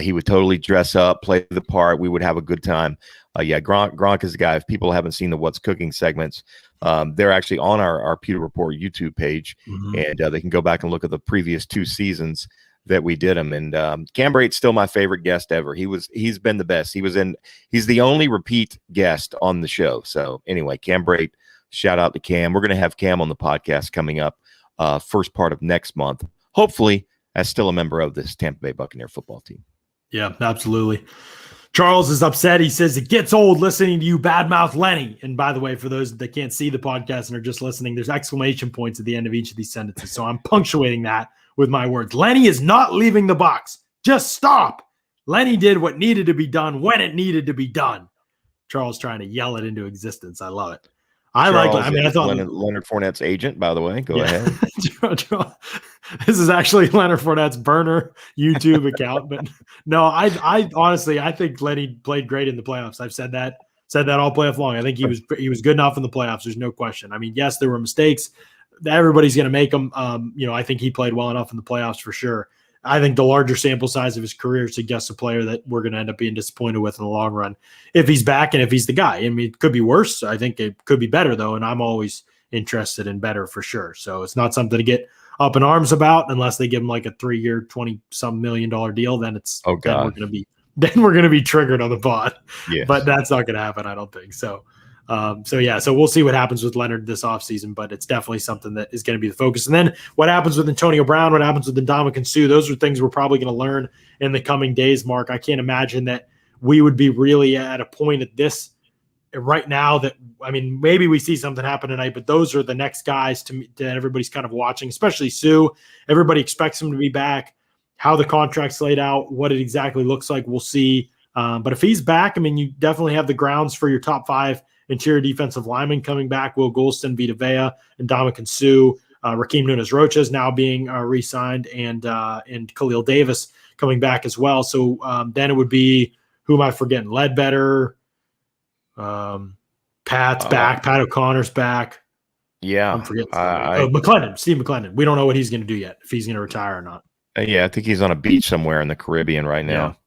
He would totally dress up, play the part. We would have a good time. Gronk is the guy. If people haven't seen the What's Cooking segments, they're actually on our Pewter Report YouTube page, and they can go back and look at the previous 2 seasons that we did him. And Cam Brate's still my favorite guest ever. He's been the best. He's the only repeat guest on the show. So anyway, Cam Brate, shout out to Cam. We're going to have Cam on the podcast coming up first part of next month, hopefully as still a member of this Tampa Bay Buccaneer football team. Yeah, absolutely. Charles is upset. He says it gets old listening to you badmouth Lenny. And by the way, for those that can't see the podcast and are just listening, there's exclamation points at the end of each of these sentences. So I'm punctuating that with my words. Lenny is not leaving the Bucs. Just stop. Lenny did what needed to be done when it needed to be done. Charles trying to yell it into existence. I love it. I thought Leonard Fournette's agent, by the way. Go ahead. This is actually Leonard Fournette's burner YouTube account. But no, I honestly, I think Lenny played great in the playoffs. I've said that all playoff long. I think he was good enough in the playoffs. There's no question. I mean, yes, there were mistakes. Everybody's going to make them. I think he played well enough in the playoffs for sure. I think the larger sample size of his career suggests a player that we're going to end up being disappointed with in the long run if he's back and if he's the guy. I mean, it could be worse. I think it could be better, though, and I'm always interested in better for sure. So it's not something to get up in arms about unless they give him like a 3-year, $20-some million deal. Then then we're going to be triggered on the pod. Yes. But that's not going to happen, I don't think. So we'll see what happens with Leonard this offseason, but it's definitely something that is going to be the focus. And then what happens with Antonio Brown, what happens with Ndamukong Suh, those are things we're probably going to learn in the coming days, Mark. I can't imagine that we would be really at a point at this right now that, I mean, maybe we see something happen tonight, but those are the next guys that everybody's kind of watching, especially Suh. Everybody expects him to be back. How the contract's laid out, what it exactly looks like, we'll see. But if he's back, I mean, you definitely have the grounds for your top 5 interior defensive linemen coming back. Will Golston, Vita Vea, and Ndamukong Suh. Raheem Nunez-Rocha is now being re-signed, and Khalil Davis coming back as well. So then it would be, who am I forgetting? Ledbetter, Pat's back, Pat O'Connor's back. Yeah. I'm forgetting. McClendon, Steve McClendon. We don't know what he's going to do yet, if he's going to retire or not. I think he's on a beach somewhere in the Caribbean right now.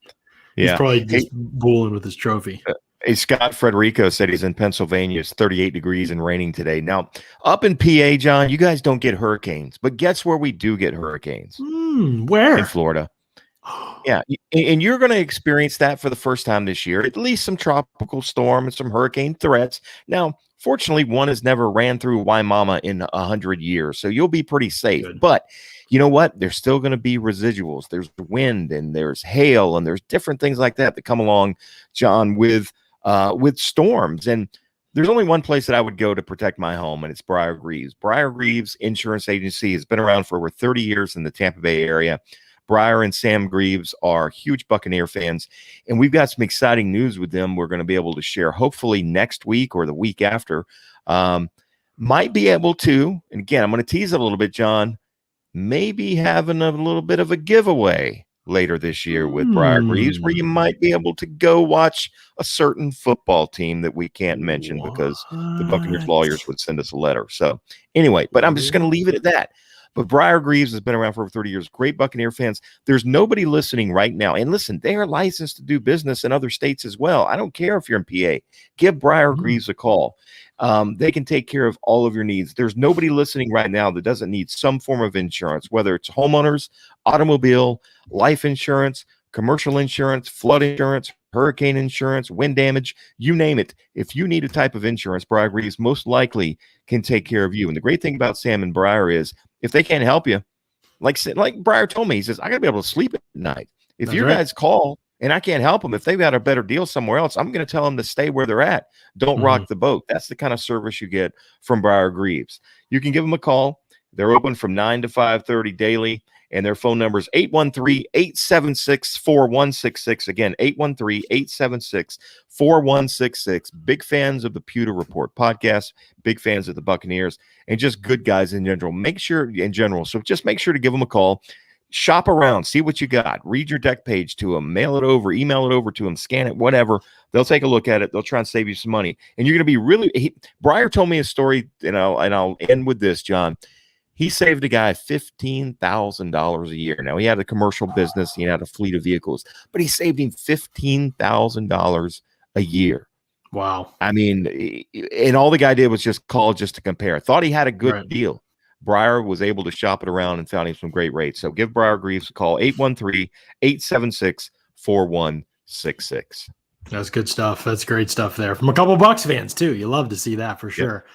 Yeah. He's probably just bowling with his trophy. Hey, Scott Frederico said he's in Pennsylvania. It's 38 degrees and raining today. Now, up in PA, John, you guys don't get hurricanes, but guess where we do get hurricanes? Where? In Florida. Yeah, and you're going to experience that for the first time this year, at least some tropical storm and some hurricane threats. Now, fortunately, one has never ran through Waimama in 100 years, so you'll be pretty safe. Good. But you know what? There's still going to be residuals. There's wind and there's hail and there's different things like that come along, John, with storms. And there's only one place that I would go to protect my home, and it's Briar Greaves. Briar Greaves Insurance Agency has been around for over 30 years in the Tampa Bay area. Briar and Sam Greaves are huge Buccaneer fans, and we've got some exciting news with them we're going to be able to share hopefully next week or the week after. Might be able to, and again, I'm going to tease it a little bit, John, maybe having a little bit of a giveaway later this year with Briar Greaves, where you might be able to go watch a certain football team that we can't mention because the Buccaneers lawyers would send us a letter. So anyway, but I'm just going to leave it at that. But Briar Greaves has been around for over 30 years. Great Buccaneer fans. There's nobody listening right now. And listen, they are licensed to do business in other states as well. I don't care if you're in PA. Give Briar Greaves a call. They can take care of all of your needs. There's nobody listening right now that doesn't need some form of insurance, whether it's homeowners, automobile, life insurance, commercial insurance, flood insurance, hurricane insurance, wind damage, you name it. If you need a type of insurance, Briar Greaves most likely can take care of you. And the great thing about Sam and Briar is if they can't help you, like Briar told me, he says, I got to be able to sleep at night. If your guys call and I can't help them, if they've got a better deal somewhere else, I'm going to tell them to stay where they're at. Don't rock the boat. That's the kind of service you get from Briar Greaves. You can give them a call. They're open from 9 to 5:30 daily. And their phone number is 813-876-4166. Again, 813-876-4166. Big fans of the Pewter Report podcast, big fans of the Buccaneers, and just good guys in general. So just make sure to give them a call. Shop around, see what you got. Read your deck page to them, mail it over, email it over to them, scan it, whatever. They'll take a look at it. They'll try and save you some money. And you're going to be Briar told me a story, and I'll end with this, John. He saved a guy $15,000 a year. Now, he had a commercial business. He had a fleet of vehicles, but he saved him $15,000 a year. Wow. I mean, and all the guy did was just call just to compare. Thought he had a good deal. Briar was able to shop it around and found him some great rates. So give Briar Greaves a call, 813-876-4166. That's good stuff. That's great stuff there. From a couple of Bucs fans, too. You love to see that for sure.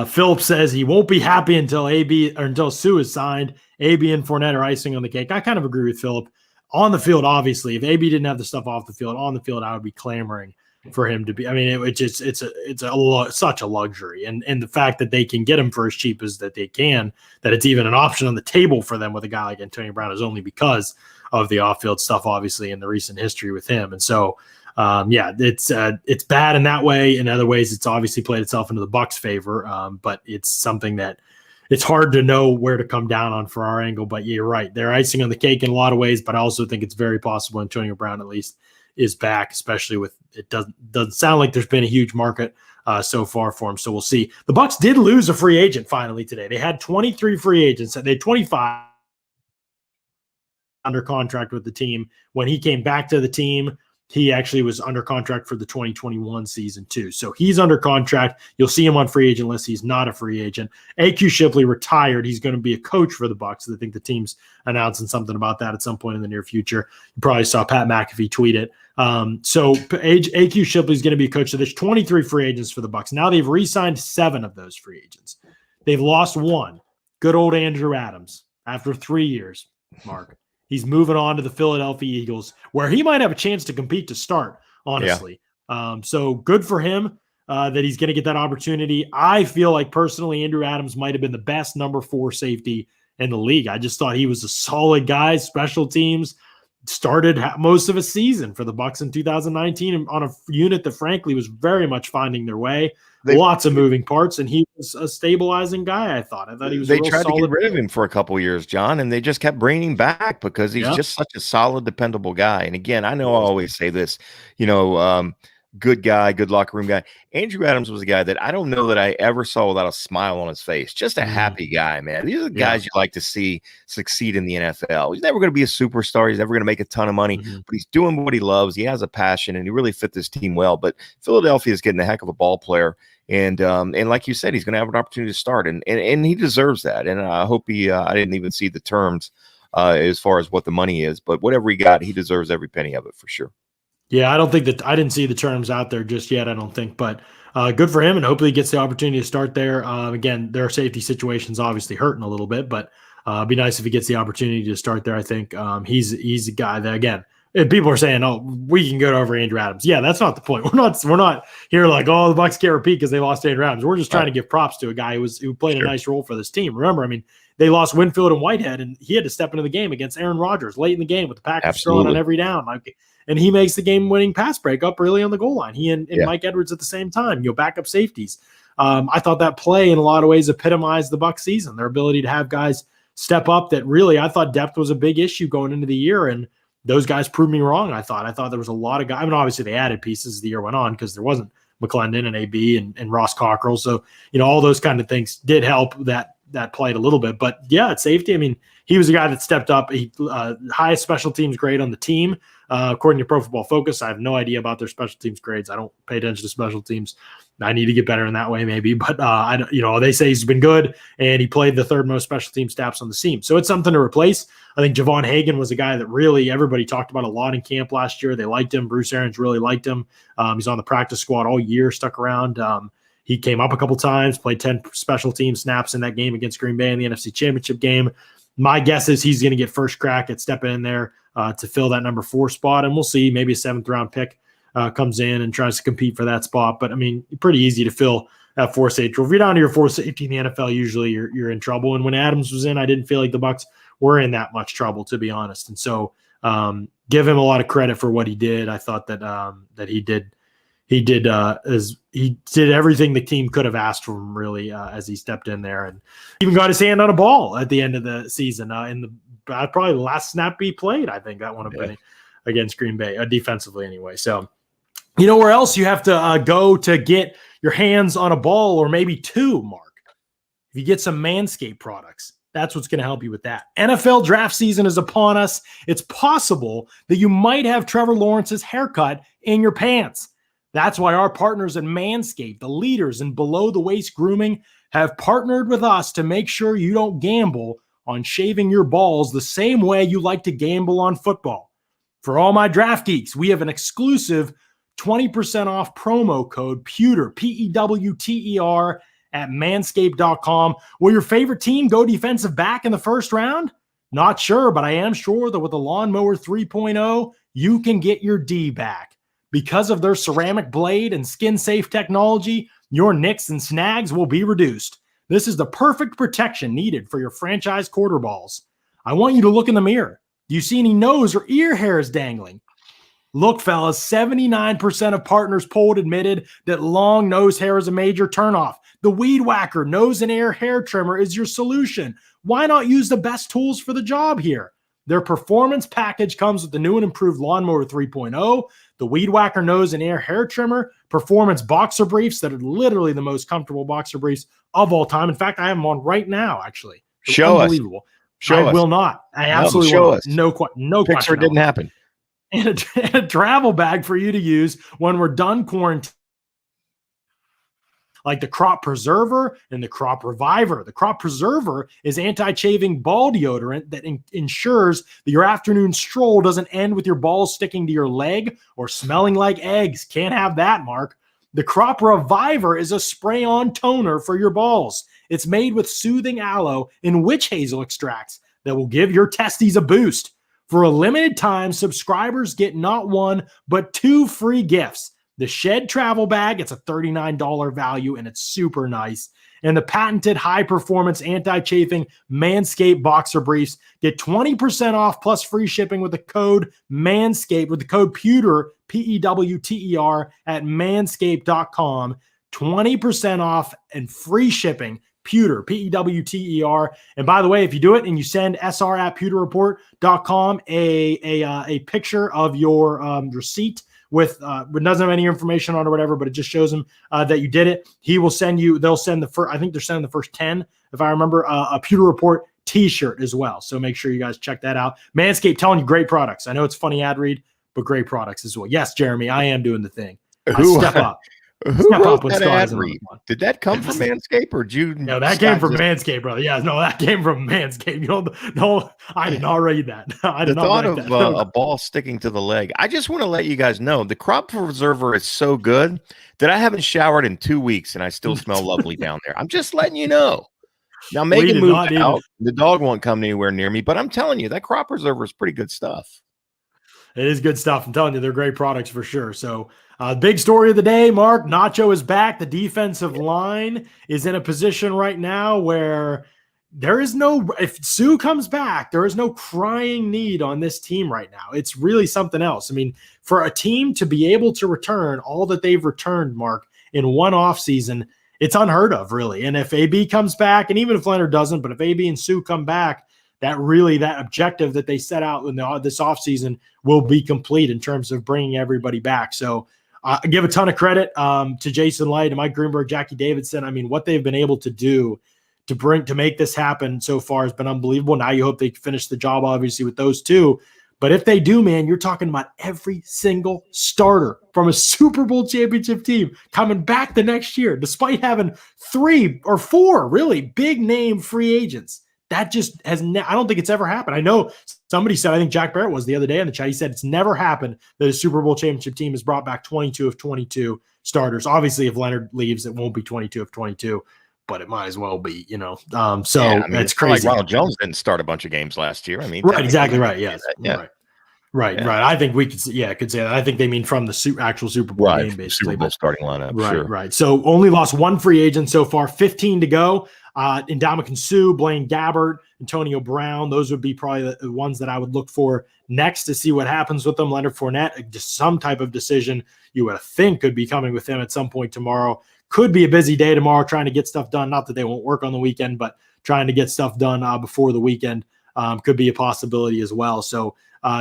Philip says he won't be happy until Suh is signed. AB and Fournette are icing on the cake. I kind of agree with Philip. On the field, obviously, if AB didn't have the stuff off the field, on the field, I would be clamoring for him to be. I mean, it's such a luxury, and the fact that they can get him for as cheap as that they can, that it's even an option on the table for them with a guy like Antonio Brown is only because of the off-field stuff, obviously, in the recent history with him, and so. It's bad in that way. In other ways, it's obviously played itself into the Bucs' favor, but it's something that it's hard to know where to come down on for our angle. But you're right. They're icing on the cake in a lot of ways, but I also think it's very possible Antonio Brown at least is back, especially with it doesn't sound like there's been a huge market so far for him. So we'll see. The Bucs did lose a free agent finally today. They had 23 free agents. They had 25 under contract with the team. When he came back to the team, he actually was under contract for the 2021 season too. So he's under contract. You'll see him on free agent list. He's not a free agent. AQ Shipley retired. He's going to be a coach for the Bucs. I think the team's announcing something about that at some point in the near future. You probably saw Pat McAfee tweet it. So AQ Shipley is going to be a coach. So there's 23 free agents for the Bucs. Now they've re-signed 7 of those free agents. They've lost 1. Good old Andrew Adams after 3 years, Mark. He's moving on to the Philadelphia Eagles, where he might have a chance to compete to start, honestly. Yeah. So good for him that he's going to get that opportunity. I feel like personally Andrew Adams might have been the best number 4 safety in the league. I just thought he was a solid guy, special teams, started most of a season for the Bucs in 2019 on a unit that frankly was very much finding their way. Lots of moving parts, and he was a stabilizing guy, I thought. He was They tried to get rid of him for a couple of years, John, and they just kept bringing him back because he's just such a solid, dependable guy. And again, I know I always say this, good guy, good locker room guy. Andrew Adams was a guy that I don't know that I ever saw without a smile on his face. Just a happy guy, man. These are the guys you like to see succeed in the NFL. He's never going to be a superstar. He's never going to make a ton of money, but he's doing what he loves. He has a passion, and he really fit this team well. But Philadelphia is getting a heck of a ball player. And like you said, he's going to have an opportunity to start, and he deserves that. And I hope I didn't even see the terms as far as what the money is, but whatever he got, he deserves every penny of it for sure. Yeah, I don't think that I didn't see the terms out there just yet. I don't think, but good for him, and hopefully he gets the opportunity to start there. Again, their safety situation's obviously hurting a little bit, but It'd be nice if he gets the opportunity to start there. I think he's a guy that, again, and people are saying, "Oh, we can go over Andrew Adams." Yeah, that's not the point. We're not here like, "Oh, the Bucs can't repeat because they lost Andrew Adams." We're just trying to give props to a guy who played a nice role for this team. Remember, I mean, they lost Winfield and Whitehead, and he had to step into the game against Aaron Rodgers late in the game with the Packers throwing on every down. And he makes the game-winning pass break up early on the goal line. He and Mike Edwards at the same time, backup safeties. I thought that play in a lot of ways epitomized the Bucs season, their ability to have guys step up that really, I thought depth was a big issue going into the year, and those guys proved me wrong. I thought there was a lot of guys. I mean, obviously they added pieces as the year went on because there wasn't McClendon and AB and Ross Cockrell. So, all those kind of things did help that played a little bit. But yeah, at safety, I mean, he was a guy that stepped up. He highest special teams grade on the team, according to Pro Football Focus. I have no idea about their special teams grades. I don't pay attention to special teams. I need to get better in that way, maybe. But they say he's been good, and he played the third most special team snaps on the team. So it's something to replace. I think Javon Hagan was a guy that really everybody talked about a lot in camp last year. They liked him. Bruce Arians really liked him. He's on the practice squad all year, stuck around. He came up a couple times, played 10 special team snaps in that game against Green Bay in the NFC Championship game. My guess is he's going to get first crack at stepping in there to fill that number 4 spot, and we'll see. Maybe a 7th-round pick comes in and tries to compete for that spot. But, I mean, pretty easy to fill that 4 safety. If you're down to your 4 safety in the NFL, usually you're in trouble. And when Adams was in, I didn't feel like the Bucs were in that much trouble, to be honest. And so give him a lot of credit for what he did. I thought that he did everything the team could have asked from him, really, as he stepped in there, and even got his hand on a ball at the end of the season probably the last snap he played. I think that one have been against Green Bay, defensively anyway. So, where else you have to go to get your hands on a ball, or maybe 2, Mark? If you get some Manscaped products, that's what's going to help you with that. NFL draft season is upon us. It's possible that you might have Trevor Lawrence's haircut in your pants. That's why our partners at Manscaped, the leaders in below-the-waist grooming, have partnered with us to make sure you don't gamble on shaving your balls the same way you like to gamble on football. For all my draft geeks, we have an exclusive 20% off promo code PEWTER, PEWTER, at manscaped.com. Will your favorite team go defensive back in the first round? Not sure, but I am sure that with the Lawnmower 3.0, you can get your D back. Because of their ceramic blade and skin-safe technology, your nicks and snags will be reduced. This is the perfect protection needed for your franchise quarter balls. I want you to look in the mirror. Do you see any nose or ear hairs dangling? Look, fellas, 79% of partners polled admitted that long nose hair is a major turnoff. The Weed Whacker nose and ear hair trimmer is your solution. Why not use the best tools for the job here? Their performance package comes with the new and improved Lawnmower 3.0, the Weed Whacker nose and ear hair trimmer, performance boxer briefs that are literally the most comfortable boxer briefs of all time. In fact, I have them on right now, actually. They're Show unbelievable. us. Show I us. will not. I absolutely will not. No Picture question. didn't happen. And a travel bag for you to use when we're done quarantining. Like the Crop Preserver and the Crop Reviver. The Crop Preserver is anti-chaving ball deodorant that ensures that your afternoon stroll doesn't end with your balls sticking to your leg or smelling like eggs. Can't have that, Mark. The Crop Reviver is a spray-on toner for your balls. It's made with soothing aloe and witch hazel extracts that will give your testes a boost. For a limited time, subscribers get not 1, but 2 free gifts. The Shed Travel Bag, it's a $39 value, and it's super nice. And the patented high-performance anti-chafing Manscaped boxer briefs. Get 20% off plus free shipping with the code MANSCAPE, with the code PEWTER, PEWTER, at manscaped.com. 20% off and free shipping. Pewter, PEWTER. And by the way, if you do it and you send SR at pewterreport.com a picture of your receipt with it doesn't have any information on or whatever, but it just shows them that you did it. They'll send the first, I think they're sending the first 10, if I remember, a Pewter Report t-shirt as well. So make sure you guys check that out. Manscaped telling you great products. I know it's a funny ad read, but great products as well. Yes, Jeremy, I am doing the thing. Step up. Who wrote that ad read? Did that come from Manscaped or did you? No, that came from Manscaped, brother. Yeah, no, that came from Manscaped. No, I did not read that. I did not read that. The thought of a ball sticking to the leg. I just want to let you guys know the Crop Preserver is so good that I haven't showered in 2 weeks and I still smell lovely down there. I'm just letting you know. Now We Megan did moved not need out. The dog won't come anywhere near me, but I'm telling you, that crop preserver is pretty good stuff. It is good stuff. I'm telling you, they're great products for sure. So, big story of the day, Mark. Nacho is back. The defensive line is in a position right now where there is no, if Suh comes back, there is no crying need on this team right now. It's really something else. I mean, for a team to be able to return all that they've returned, Mark, in one offseason, it's unheard of, really. And if AB comes back, and even if Leonard doesn't, but if AB and Suh come back, that objective that they set out in this offseason will be complete in terms of bringing everybody back. So I give a ton of credit to Jason Light and Mike Greenberg, Jackie Davidson. I mean, what they've been able to do to make this happen so far has been unbelievable. Now you hope they finish the job, obviously, with those two. But if they do, man, you're talking about every single starter from a Super Bowl championship team coming back the next year, despite having 3 or 4 really big name free agents. That just I don't think it's ever happened. I know somebody said, I think Shaq Barrett was the other day in the chat, he said it's never happened that a Super Bowl championship team has brought back 22 of 22 starters. Obviously, if Leonard leaves, it won't be 22 of 22, but it might as well be, So yeah, I mean, it's crazy. Like Ronald Jones didn't start a bunch of games last year. I mean, right, exactly right. Yes. Yeah. Right. I think we could say that. I think they mean from the actual Super Bowl game, basically. Super Bowl starting lineup. Right, sure. Right. So only lost 1 free agent so far, 15 to go. Ndamukong Suh, Blaine Gabbert, Antonio Brown. Those would be probably the ones that I would look for next to see what happens with them. Leonard Fournette, just some type of decision you would think could be coming with him at some point tomorrow. Could be a busy day tomorrow trying to get stuff done. Not that they won't work on the weekend, but trying to get stuff done before the weekend could be a possibility as well. So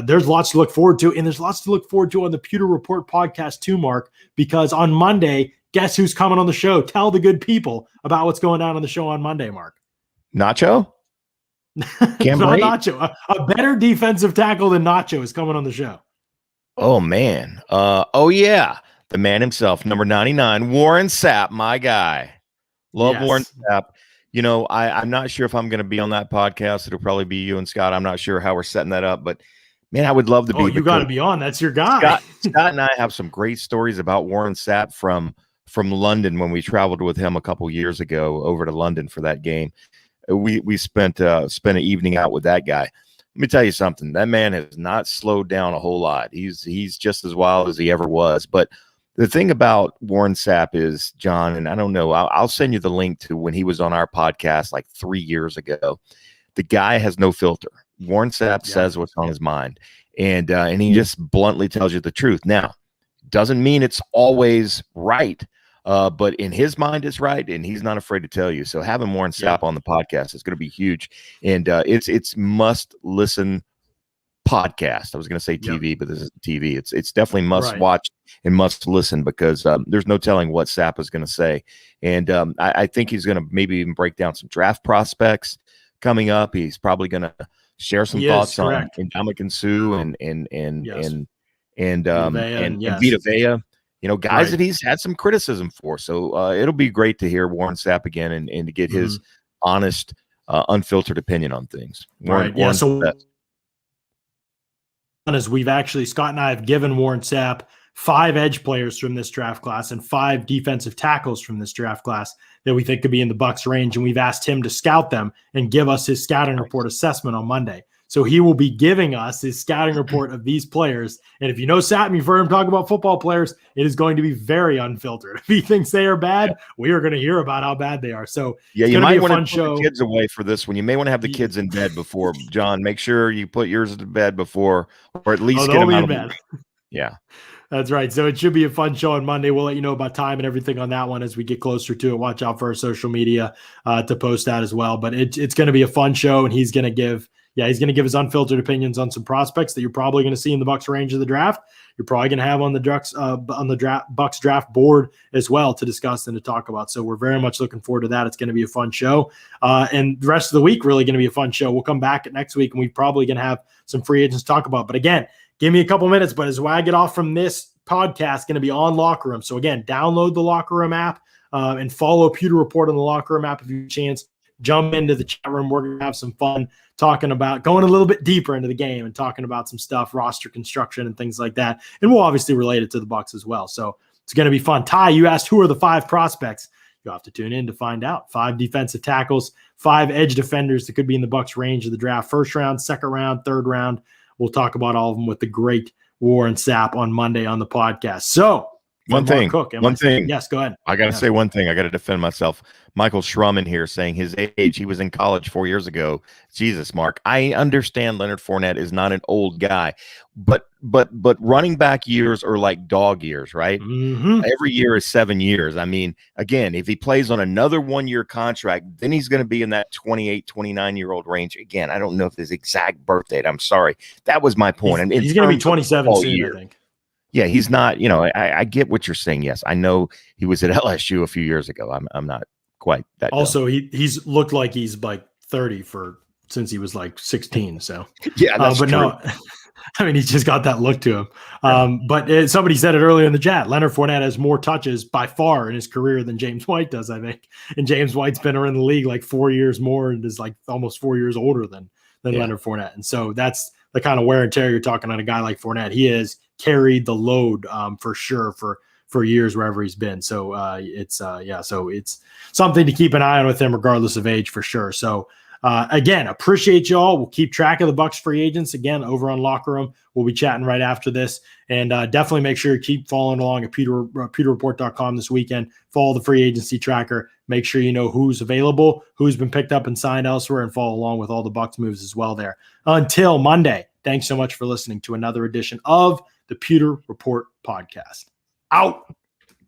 there's lots to look forward to. And there's lots to look forward to on the Pewter Report podcast too, Mark, because on Monday, guess who's coming on the show? Tell the good people about what's going on the show on Monday, Mark. Nacho? Not Nacho. A better defensive tackle than Nacho is coming on the show. Oh, man. Yeah. The man himself, number 99, Warren Sapp, my guy. Love Warren Sapp. I'm not sure if I'm going to be on that podcast. It'll probably be you and Scott. I'm not sure how we're setting that up, but man, I would love to be. Oh, you got to be on. That's your guy. Scott and I have some great stories about Warren Sapp from London when we traveled with him a couple years ago over to London for that game. We spent an evening out with that guy. Let me tell you something. That man has not slowed down a whole lot. He's just as wild as he ever was. But the thing about Warren Sapp is, John, and I don't know, I'll send you the link to when he was on our podcast like 3 years ago. The guy has no filter. Warren Sapp says what's on his mind, and he just bluntly tells you the truth. Now, doesn't mean it's always right, but in his mind, it's right, and he's not afraid to tell you. So having Warren Sapp on the podcast is going to be huge, and it's must listen podcast. I was going to say TV, but this is TV. It's definitely must watch and must listen because there's no telling what Sapp is going to say, and I think he's going to maybe even break down some draft prospects coming up. He's probably going to share some thoughts on Ndamukong Suh and Vita Vea, guys that he's had some criticism for. So it'll be great to hear Warren Sapp again and to get his honest, unfiltered opinion on things. Warren So as we've actually, Scott and I have given Warren Sapp 5 edge players from this draft class and 5 defensive tackles from this draft class that we think could be in the Bucs range. And we've asked him to scout them and give us his scouting report assessment on Monday. So he will be giving us his scouting report of these players. And if you know Sapp and you've heard him talk about football players, it is going to be very unfiltered. If he thinks they are bad, we are going to hear about how bad they are. So you might want to put the kids away for this one. You may want to have the kids in bed before, John. Make sure you put yours to bed before, or at least get them out of bed. Yeah. That's right. So it should be a fun show on Monday. We'll let you know about time and everything on that one as we get closer to it. Watch out for our social media to post that as well. But it's going to be a fun show, and he's going to give his unfiltered opinions on some prospects that you're probably going to see in the Bucs range of the draft. You're probably going to have on the Bucs draft board as well to discuss and to talk about. So we're very much looking forward to that. It's going to be a fun show. And the rest of the week, really going to be a fun show. We'll come back next week, and we're probably going to have some free agents to talk about. But again, give me a couple minutes. But as I get off from this podcast, going to be on Locker Room. So again, download the Locker Room app and follow Pewter Report on the Locker Room app if you have a chance. Jump into the chat room. We're going to have some fun talking about going a little bit deeper into the game and talking about some stuff, roster construction and things like that. And we'll obviously relate it to the Bucs as well. So it's going to be fun. Ty, you asked who are the 5 prospects. You'll have to tune in to find out. 5 defensive tackles, 5 edge defenders that could be in the Bucs range of the draft. First round, second round, third round. We'll talk about all of them with the great Warren Sapp on Monday on the podcast. So one thing. Yes, go ahead. I got to say one thing. I got to defend myself. Michael Schrum in here saying his age. He was in college 4 years ago. Jesus, Mark. I understand Leonard Fournette is not an old guy, but running back years are like dog years, right? Mm-hmm. Every year is 7 years. I mean, again, if he plays on another 1-year contract, then he's going to be in that 28, 29-year-old range. Again, I don't know if his exact birth date. I'm sorry. That was my point. He's going to be 27 soon, I think. Yeah, he's not, I get what you're saying. Yes, I know he was at LSU a few years ago. I'm not quite that. Also, he's looked like he's like 30 since he was like 16. So yeah, that's but true. No, I mean, he's just got that look to him. But somebody said it earlier in the chat. Leonard Fournette has more touches by far in his career than James White does, I think. And James White's been around the league like 4 years more and is like almost 4 years older than Leonard Fournette. And so that's the kind of wear and tear you're talking on a guy like Fournette. He has carried the load for sure for years wherever he's been. So so it's something to keep an eye on with him regardless of age for sure. So again, appreciate y'all. We'll keep track of the Bucs free agents again over on Locker Room. We'll be chatting right after this, and definitely make sure you keep following along at pewterreport.com this weekend. Follow the free agency tracker. Make sure you know who's available, who's been picked up and signed elsewhere, and follow along with all the Bucs moves as well there. Until Monday, thanks so much for listening to another edition of the Pewter Report podcast. Out.